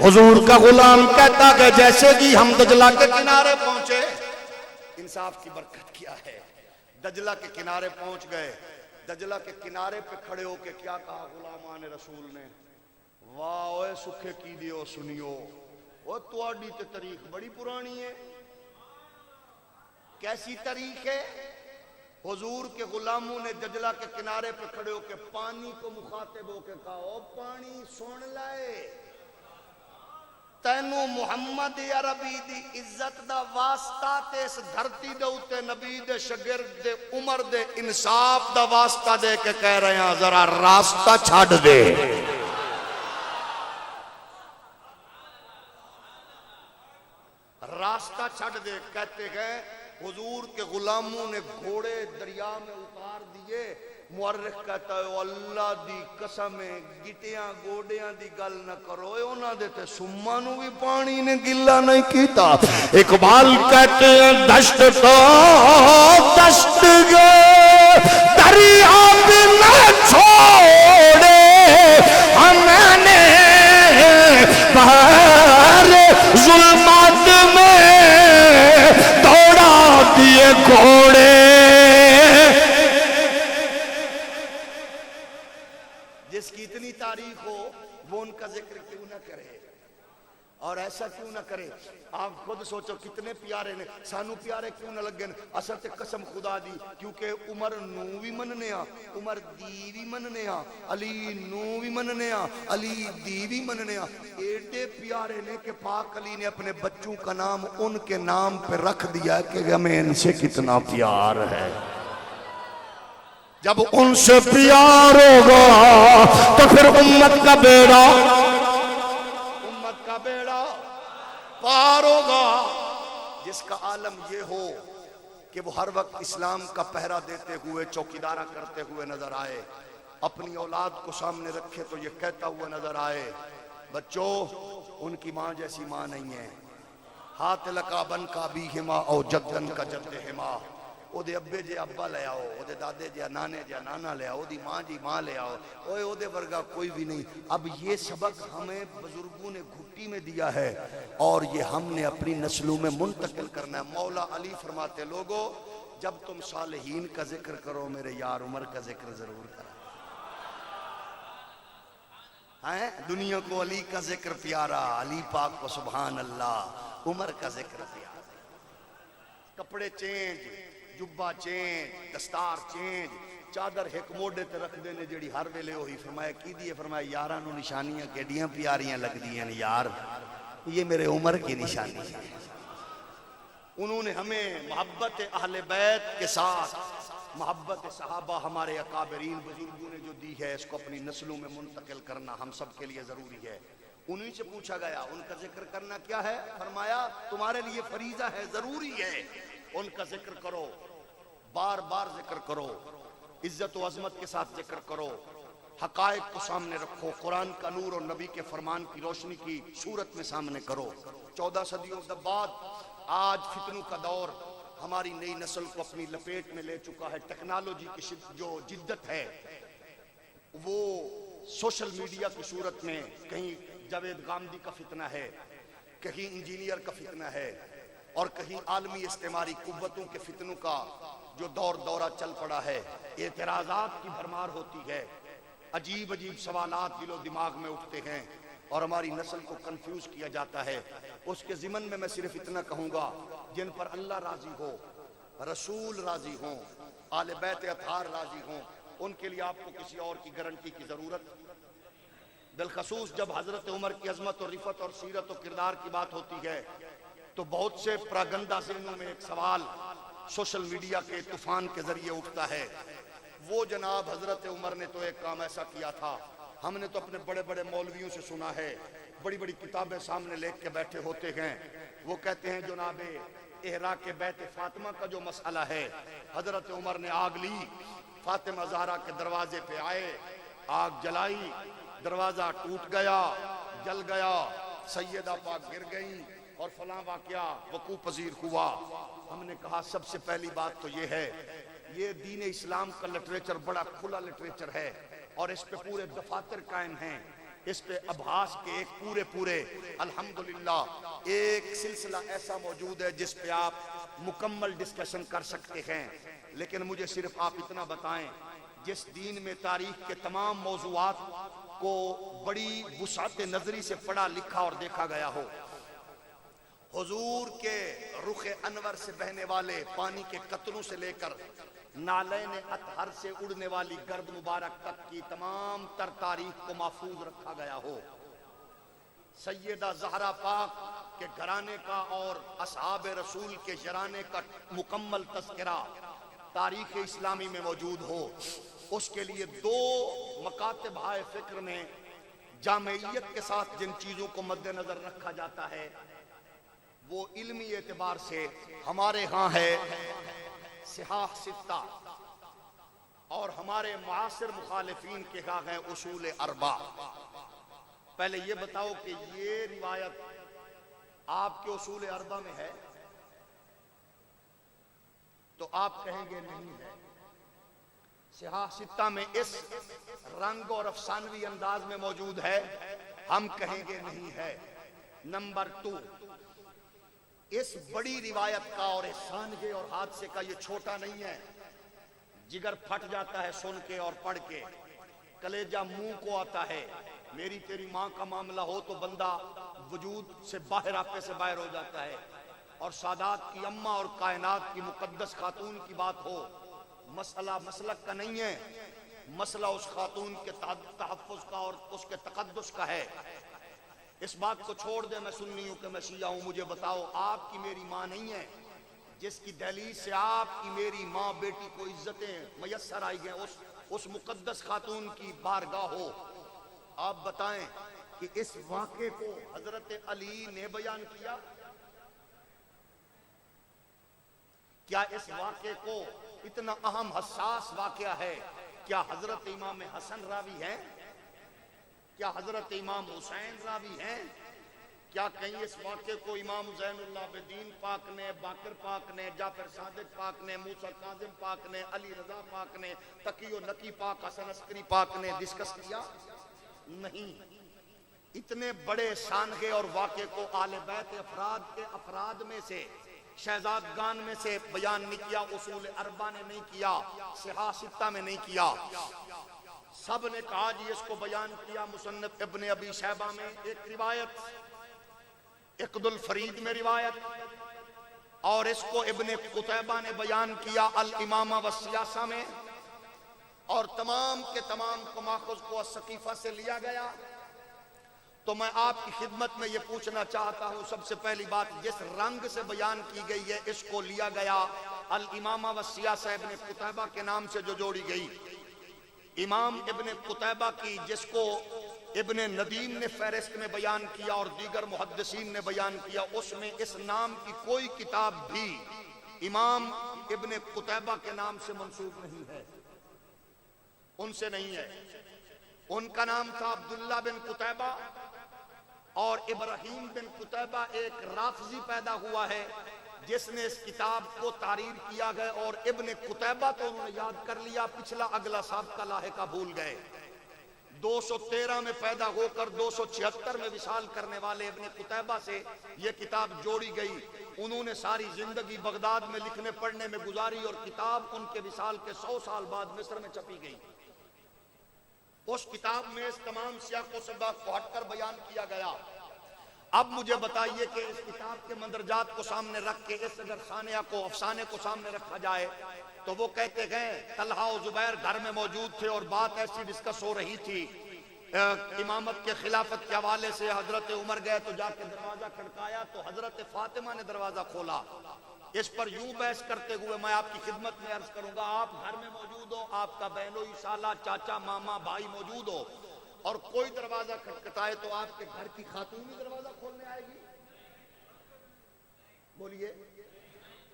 C: حضور کا غلام کہتا کہ جیسے کہ ہم دجلہ کے کنارے پہنچے،
B: انصاف کی برکت کیا ہے، دجلہ کے کنارے پہنچ گئے، دجلہ کے کنارے پہ کھڑے ہو کے کیا کہا غلامان رسول نے، واہ اوے سکھے کی دیو سنیو، وہ تواڈی تے تاریخ بڑی پرانی ہے۔ کیسی تاریخ ہے؟ حضور کے غلاموں نے دجلہ کے کنارے پہ کھڑے ہو کے پانی کو مخاطب ہو کے کہا او پانی سن لائے تینو محمد عربی دی عزت دا واسطہ تے اس دھرتی دے اوتے نبی دے شاگرد دے عمر دے انصاف دا واسطہ دے کے کہہ رہے ہیں ذرا راستہ چھڈ دے. راستہ چھڈ دے. کہتے ہیں حضور کے غلاموں نے گھوڑے دریا میں اتار دیے. مورخ کہتا ہے اللہ دی قسم گٹیاں گوڑیاں دی گل نہ کرو انہاں دے تے سما نو بھی پانی نے گلا نہیں کیتا.
C: اقبال کہتے ہیں دشت تو دشت گئے دریا بھی نہ چھوڑے ہمیں نے بہر ظلمات میں دوڑا دیے گھوڑے.
B: جس کی اتنی تاریخ ہو وہ ان کا ذکر کیوں نہ کرے اور ایسا کیوں نہ کرے. آپ خود سوچو کتنے پیارے نے سانو پیارے کیوں نہ لگن. اصل تے قسم خدا دی کیونکہ عمر نو بھی مننے ہاں عمر دی بھی مننے ہاں علی نو بھی مننے ہاں علی دی بھی مننے ہاں. ایڈے پیارے نے کہ پاک علی نے اپنے بچوں کا نام ان کے نام پہ رکھ دیا کہ ہمیں ان سے کتنا پیار ہے.
C: جب ان سے پیار ہوگا تو پھر امت کا بیڑا
B: پار ہوگا. جس کا عالم یہ ہو کہ وہ ہر وقت اسلام کا پہرا دیتے ہوئے چوکیدارہ کرتے ہوئے نظر آئے اپنی اولاد کو سامنے رکھے تو یہ کہتا ہوا نظر آئے بچوں ان کی ماں جیسی ماں نہیں ہے. ہاتھ لقابن کا بھی ہما او جدن کا جد ہما. او دے ابے جے ابا لے آؤ او دے دادے جے نانے جے نانا لے آؤ دی ماں جی ماں لے آؤ اوے او دے ورگا کوئی بھی نہیں. اب یہ سبق ہمیں بزرگوں نے گھٹی میں دیا ہے اور یہ ہم نے اپنی نسلوں میں منتقل کرنا ہے. مولا علی فرماتے لوگو جب تم صالحین کا ذکر کرو میرے یار عمر کا ذکر ضرور کرو. دنیا کو علی کا ذکر پیارا علی پاک کو سبحان اللہ عمر کا ذکر پیارا. کپڑے چینج جبہ چینج دستار چینج چادر ایک موڈے تے رکھ دینے جڑی ہر ویلے ہوئی. فرمایا کی دیئے فرمایا یاراں نو نشانیاں کیڑیاں پیاریاں لگ دیاں یار یہ میرے عمر کی نشانی ہے. انہوں نے ہمیں محبت اہل بیت کے ساتھ محبت صحابہ ہمارے اکابرین بزرگوں نے جو دی ہے اس کو اپنی نسلوں میں منتقل کرنا ہم سب کے لیے ضروری ہے. انہی سے پوچھا گیا ان کا ذکر کرنا کیا ہے. فرمایا تمہارے لیے فریضہ ہے ضروری ہے ان کا ذکر کرو بار بار ذکر کرو عزت و عظمت کے ساتھ ذکر کرو حقائق کو سامنے رکھو قرآن کا نور اور نبی کے فرمان کی روشنی کی صورت میں سامنے کرو. 14 صدیوں بعد آج فتنوں کا دور ہماری نئی نسل کو اپنی لپیٹ میں لے چکا ہے. ٹیکنالوجی کی جو جدت ہے وہ سوشل میڈیا کی صورت میں کہیں جاوید غامدی کا فتنہ ہے کہیں انجینئر کا فتنہ ہے اور کہیں عالمی استعماری قوتوں کے فتنوں کا جو دورہ چل پڑا ہے. اعتراضات کی بھرمار ہوتی ہے عجیب عجیب سوالات دل و دماغ میں اٹھتے ہیں اور ہماری نسل کو کنفیوز کیا جاتا ہے. اس کے ضمن میں میں صرف اتنا کہوں گا جن پر اللہ راضی ہو رسول راضی ہوں آل بیت اطہار راضی ہوں ان کے لیے آپ کو کسی اور کی گارنٹی کی ضرورت. بالخصوص جب حضرت عمر کی عظمت اور رفت اور سیرت و کردار کی بات ہوتی ہے تو بہت سے پراگندہ ذہنوں میں ایک سوال سوشل میڈیا کے طوفان کے ذریعے اٹھتا ہے وہ جناب حضرت عمر نے تو ایک کام ایسا کیا تھا ہم نے تو اپنے بڑے بڑے مولویوں سے سنا ہے بڑی بڑی کتابیں سامنے لے کے بیٹھے ہوتے ہیں وہ کہتے ہیں جناب احراق بیت فاطمہ کا جو مسئلہ ہے حضرت عمر نے آگ لی فاطمہ زہرا کے دروازے پہ آئے آگ جلائی دروازہ ٹوٹ گیا جل گیا سیدہ پاک گر گئی اور فلاں واقعہ وقوع پذیر ہوا. ہم نے کہا سب سے پہلی بات تو یہ ہے یہ دین اسلام کا لٹریچر بڑا کھلا لٹریچر ہے اور اس پہ پورے دفاتر قائم ہیں اس پہ ابحاث کے ایک پورے الحمدللہ ایک سلسلہ ایسا موجود ہے جس پہ آپ مکمل ڈسکشن کر سکتے ہیں. لیکن مجھے صرف آپ اتنا بتائیں جس دین میں تاریخ کے تمام موضوعات کو بڑی وسعت نظری سے پڑھا لکھا اور دیکھا گیا ہو حضور کے رخ انور سے بہنے والے پانی کے قطروں سے لے کر نالین اطہر سے اڑنے والی گرد مبارک تک کی تمام تر تاریخ کو محفوظ رکھا گیا ہو، سیدہ زہرا پاک کے گھرانے کا اور اصحاب رسول کے یرانے کا مکمل تذکرہ تاریخ اسلامی میں موجود ہو، اس کے لیے دو مکاتب ہائے فکر میں جامعیت کے ساتھ جن چیزوں کو مد نظر رکھا جاتا ہے وہ علمی اعتبار سے ہمارے ہاں ہے صحاح ستہ، اور ہمارے معاصر مخالفین کے ہاں ہیں اصول اربع۔ پہلے یہ بتاؤ کہ یہ روایت آپ کے اصول اربع میں ہے؟ تو آپ کہیں گے نہیں ہے۔ صحاح ستہ میں اس رنگ اور افسانوی انداز میں موجود ہے، ہم کہیں گے نہیں ہے۔ نمبر 2، اس بڑی روایت کا اور احسانگے اور حادثے کا یہ چھوٹا نہیں ہے، جگر پھٹ جاتا ہے سن کے اور پڑھ کے، کلیجہ منہ کو آتا ہے۔ میری تیری ماں کا معاملہ ہو تو بندہ وجود سے باہر، آپے سے باہر ہو جاتا ہے، اور سادات کی اماں اور کائنات کی مقدس خاتون کی بات ہو، مسئلہ مسلک کا نہیں ہے، مسئلہ اس خاتون کے تحفظ کا اور اس کے تقدس کا ہے۔ اس بات کو چھوڑ دے میں سنی ہوں کہ میں شیعہ ہوں، مجھے بتاؤ آپ کی میری ماں نہیں ہے جس کی دہلیز سے آپ کی میری ماں بیٹی کو عزتیں میسر آئی گئیں، اس مقدس خاتون کی بارگاہ ہو؟ آپ بتائیں کہ اس واقعے کو حضرت علی نے بیان کیا؟ کیا اس واقعے کو، اتنا اہم حساس واقعہ ہے، کیا حضرت امام حسن راوی ہیں؟ کیا حضرت امام حسین راوی ہیں؟ کیا کہیں اس واقعے کو امام زین العابدین پاک نے، باقر پاک نے، جعفر صادق پاک نے، موسیٰ کاظم پاک نے، علی رضا پاک نے، تقی و نقی پاک، حسن عسکری پاک نے ڈسکس کیا؟ نہیں۔ اتنے بڑے شانگے اور واقعے کو آل بیت افراد کے افراد میں سے، شہزادگان میں سے بیان نہیں کیا، اصول اربع نے نہیں کیا، صحاح ستہ میں نہیں کیا۔ سب نے کہا جی اس کو بیان کیا مصنف ابن ابی شیبہ میں ایک روایت، عقد الفرید میں روایت، اور اس کو ابن قتیبہ نے بیان کیا الامامہ والسیاسہ میں، اور تمام کے تمام کو ماخذ کو السقیفہ سے لیا گیا۔ تو میں آپ کی خدمت میں یہ پوچھنا چاہتا ہوں، سب سے پہلی بات، جس رنگ سے بیان کی گئی ہے اس کو لیا گیا الامامہ والسیاسہ ابن قتیبہ کے نام سے جو جوڑی گئی، امام ابن قتیبہ کی، جس کو ابن ندیم نے فہرست میں بیان کیا اور دیگر محدثین نے بیان کیا، اس میں اس نام کی کوئی کتاب بھی امام ابن قتیبہ کے نام سے منسوب نہیں ہے، ان سے نہیں ہے۔ ان کا نام تھا عبداللہ بن قتیبہ، اور ابراہیم بن قتیبہ ایک رافضی پیدا ہوا ہے جس نے اس کتاب کو تحریر کیا گیا، اور ابن قتیبہ تو انہوں نے یاد کر لیا، پچھلا اگلا سابقہ لاحقہ بھول گئے۔ 213 میں پیدا ہو کر 276 میں وصال کرنے والے ابن قتیبہ سے یہ کتاب جوڑی گئی۔ انہوں نے ساری زندگی بغداد میں لکھنے پڑھنے میں گزاری، اور کتاب ان کے وصال کے 100 سال بعد مصر میں چھپی گئی۔ اس کتاب میں اس تمام سیاق و سباق کو ہٹ کر بیان کیا گیا۔ اب مجھے بتائیے کہ اس کتاب کے مندرجات کو سامنے رکھ کے اس اگر ثانیہ کو، افسانے کو سامنے رکھا جائے تو وہ کہتے گئے طلحہ و زبیر گھر میں موجود تھے اور بات ایسی ڈسکس ہو رہی تھی، امامت کے خلافت کے حوالے سے حضرت عمر گئے تو جا کے دروازہ کھڑکایا تو حضرت فاطمہ نے دروازہ کھولا۔ اس پر یوں بحث کرتے ہوئے میں آپ کی خدمت میں عرض کروں گا، آپ گھر میں موجود ہو، آپ کا بہنوئی سالہ، چاچا، ماما، بھائی موجود ہو، اور کوئی دروازہ کھٹکھٹائے تو آپ کے گھر کی خاتون ہی دروازہ کھولنے آئے گی؟ بولیے،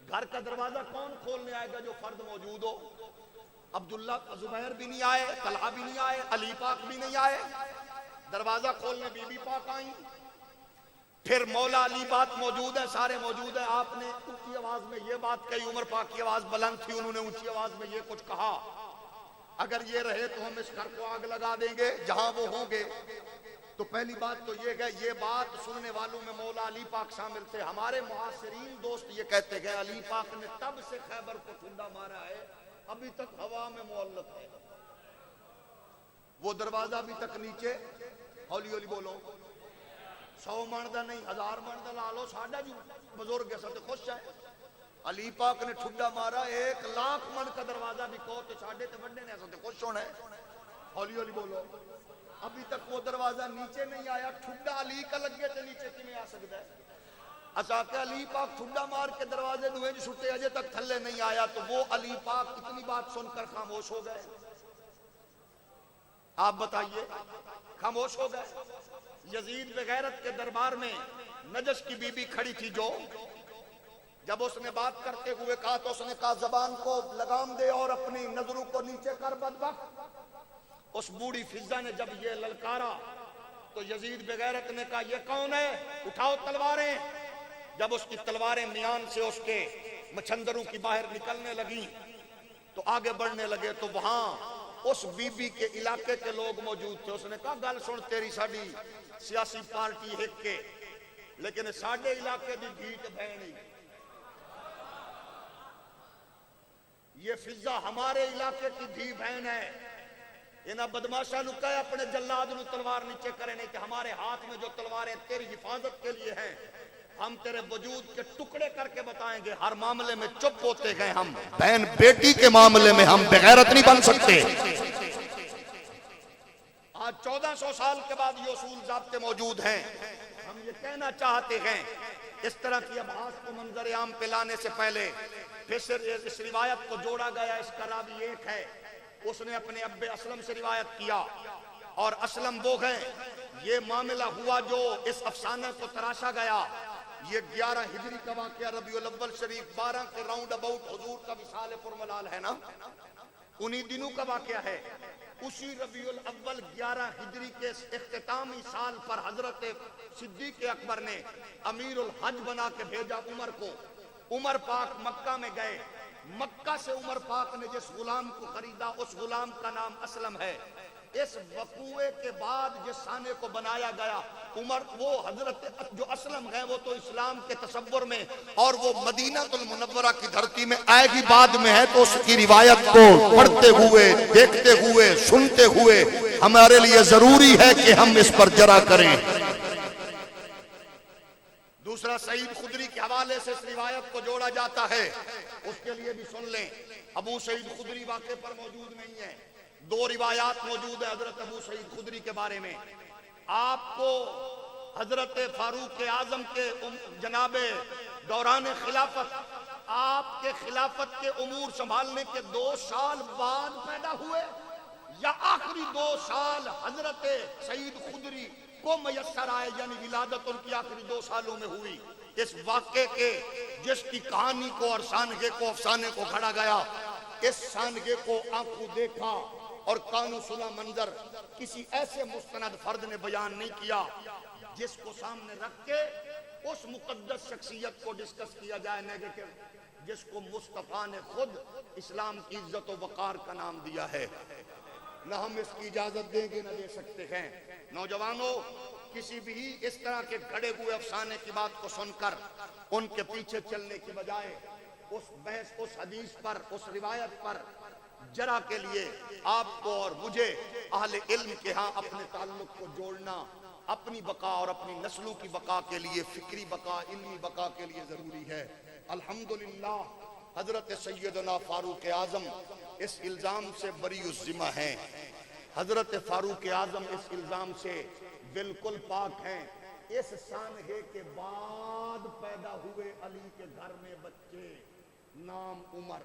B: گھر کا دروازہ کون کھولنے آئے گا جو فرد موجود ہو؟ عبداللہ زبیر بھی نہیں آئے، طلحہ بھی نہیں آئے، علی پاک بھی نہیں آئے، دروازہ کھولنے بی بی پاک آئیں۔ پھر مولا علی بات موجود ہے، سارے موجود ہیں، آپ نے اونچی آواز میں یہ بات کہی، عمر پاک کی آواز بلند تھی، انہوں نے اونچی آواز میں یہ کچھ کہا، اگر یہ رہے تو ہم اس گھر کو آگ لگا دیں گے جہاں وہ ہوں گے۔ تو پہلی بات تو یہ ہے، یہ بات سننے والوں میں مولا علی پاک شامل تھے۔ ہمارے معاصرین دوست یہ کہتے گئے علی پاک نے تب سے خیبر کو ٹھنڈا مارا ہے، ابھی تک ہوا میں معلق ہے، وہ دروازہ ابھی تک نیچے، ہولی ہولی بولو، 100 من دا نہیں 1000 من دا لا لو، ساڈا جو بزرگ ہے سب خوش ہے، علی پاک نے ٹھڈا مارا 1,00,000 من کا دروازہ بھی کو تو چھاڑے تے بڑے نے ایسا خوش ہونا ہے. ہولی ہولی بولو. ابھی تک وہ دروازہ نیچے نہیں آیا. ٹھڈا علی کا لگے تے نیچے کیویں آ سکتا ہے؟ اچھا کہ علی پاک ٹھڈا مار کے دروازے نویں چھٹے اجے تک تھلے نہیں آیا تو وہ علی پاک اتنی بات سن کر خاموش ہو گئے. آپ بتائیے خاموش ہو گئے. یزید بغیرت کے دربار میں نجش کی بی بی کھڑی تھی جو جب اس نے بات کرتے ہوئے کہا تو اس نے کہا زبان کو لگام دے اور اپنی نظروں کو نیچے کر بدبخت. اس بوڑھی فضہ نے جب یہ للکارا تو یزید بغیرت نے کہا یہ کون ہے؟ اٹھاؤ تلواریں. جب اس کی تلواریں میان سے اس کے مچھندروں کی باہر نکلنے لگیں تو آگے بڑھنے لگے تو وہاں اس بی بی کے علاقے کے لوگ موجود تھے. اس نے کہا گل سن تیری ساڑی سیاسی پارٹی ایک کے لیکن ساڑھے علاقے دی دھیٹ بہنی یہ فضہ ہمارے علاقے کی دھی بہن ہے. انہاں بدماشاں نو کہے اپنے جلاد نو تلوار نیچے کرے نہیں کہ ہمارے ہاتھ میں جو تلواریں تیری حفاظت کے لیے ہیں ہم تیرے وجود کے ٹکڑے کر کے بتائیں گے. ہر معاملے میں چپ ہوتے گئے ہم.
C: بہن بیٹی کے معاملے میں ہم بغیرت نہیں بن سکتے.
B: آج 1400 سال کے بعد یہ اصول ضابطے موجود ہیں. ہم یہ کہنا چاہتے ہیں اس طرح کی ابحاث کو منظر عام پہ لانے سے پہلے پھر اس روایت کو جوڑا گیا. اس کا راوی ایک ہے. اس نے اپنے ابے اسلم سے روایت کیا اور اسلم وہ ہیں. یہ معاملہ ہوا جو اس افسانہ کو تراشا گیا. یہ 11 ہجری کا واقعہ ربیع الاول شریف 12 کے راؤنڈ اباؤٹ حضور کا وصال پرملال ہے نا انہی دنوں کا واقعہ ہے. اسی ربیع الاول 11 ہجری کے اختتامی سال پر حضرت صدیق اکبر نے امیر الحج بنا کے بھیجا عمر کو. عمر پاک مکہ میں گئے. مکہ سے عمر پاک نے جس غلام کو خریدا اس غلام کا نام اسلم ہے. اس وقوعے کے بعد جس سانے کو بنایا گیا عمر وہ حضرت جو اسلم ہے وہ تو اسلام کے تصور میں اور وہ مدینہ المنورہ کی دھرتی میں آئے گی بعد میں ہے تو اس کی روایت کو پڑھتے ہوئے دیکھتے ہوئے سنتے ہوئے ہمارے لیے ضروری ہے کہ ہم اس پر جرا کریں. دوسرا سعید خدری کے حوالے سے اس روایت کو جوڑا جاتا ہے. اس کے لیے بھی سن لیں. ابو سعید خدری واقعے پر موجود نہیں ہے. 2 روایات موجود ہے حضرت ابو سعید خدری کے بارے میں. آپ کو حضرت فاروق اعظم کے جناب دوران خلافت آپ کے خلافت کے امور سنبھالنے کے 2 سال بعد پیدا ہوئے یا آخری 2 سال حضرت سعید خدری کو میسر آئے یعنی ولادت ان کی آخری 2 سالوں میں ہوئی. اس واقعے کے جس کی کہانی کو اور سانگے کو افسانے کو گھڑا گیا اس سانگے کو آنکھوں دیکھا اور کانوں سنا منظر کسی ایسے مستند فرد نے بیان نہیں کیا جس کو سامنے رکھ کے اس مقدس شخصیت کو ڈسکس کیا جائے نیگیٹو جس کو مصطفیٰ نے خود اسلام کی عزت و وقار کا نام دیا ہے. نہ ہم اس کی اجازت دیں گے نہ دے سکتے ہیں. نوجوانوں کسی بھی اس طرح کے گھڑے ہوئے افسانے کی بات کو سن کر ان کے پیچھے چلنے کی بجائے اس بحث اس حدیث پر اس روایت پر جرا کے لیے آپ کو اور مجھے اہل علم کے ہاں اپنے تعلق کو جوڑنا اپنی بقا اور اپنی نسلوں کی بقا کے لیے فکری بقا علمی بقا کے لیے ضروری ہے. الحمدللہ حضرت سیدنا فاروق اعظم اس الزام سے بری الذمہ ہیں. حضرت فاروق اعظم اس الزام سے بالکل پاک ہیں. اس سانحے کے بعد پیدا ہوئے علی کے گھر میں بچے نام عمر.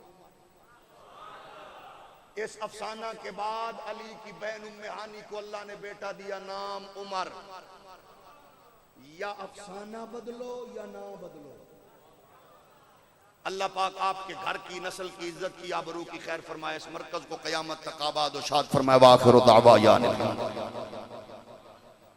B: اس افسانہ کے بعد علی کی بہن ام ہانی کو اللہ نے بیٹا دیا نام عمر. یا افسانہ بدلو یا نہ بدلو. اللہ پاک آپ کے گھر کی نسل کی عزت کی آبرو کی خیر فرمائے. اس مرکز کو قیامت تک آباد و شاد فرمائے. وآخر دعوانا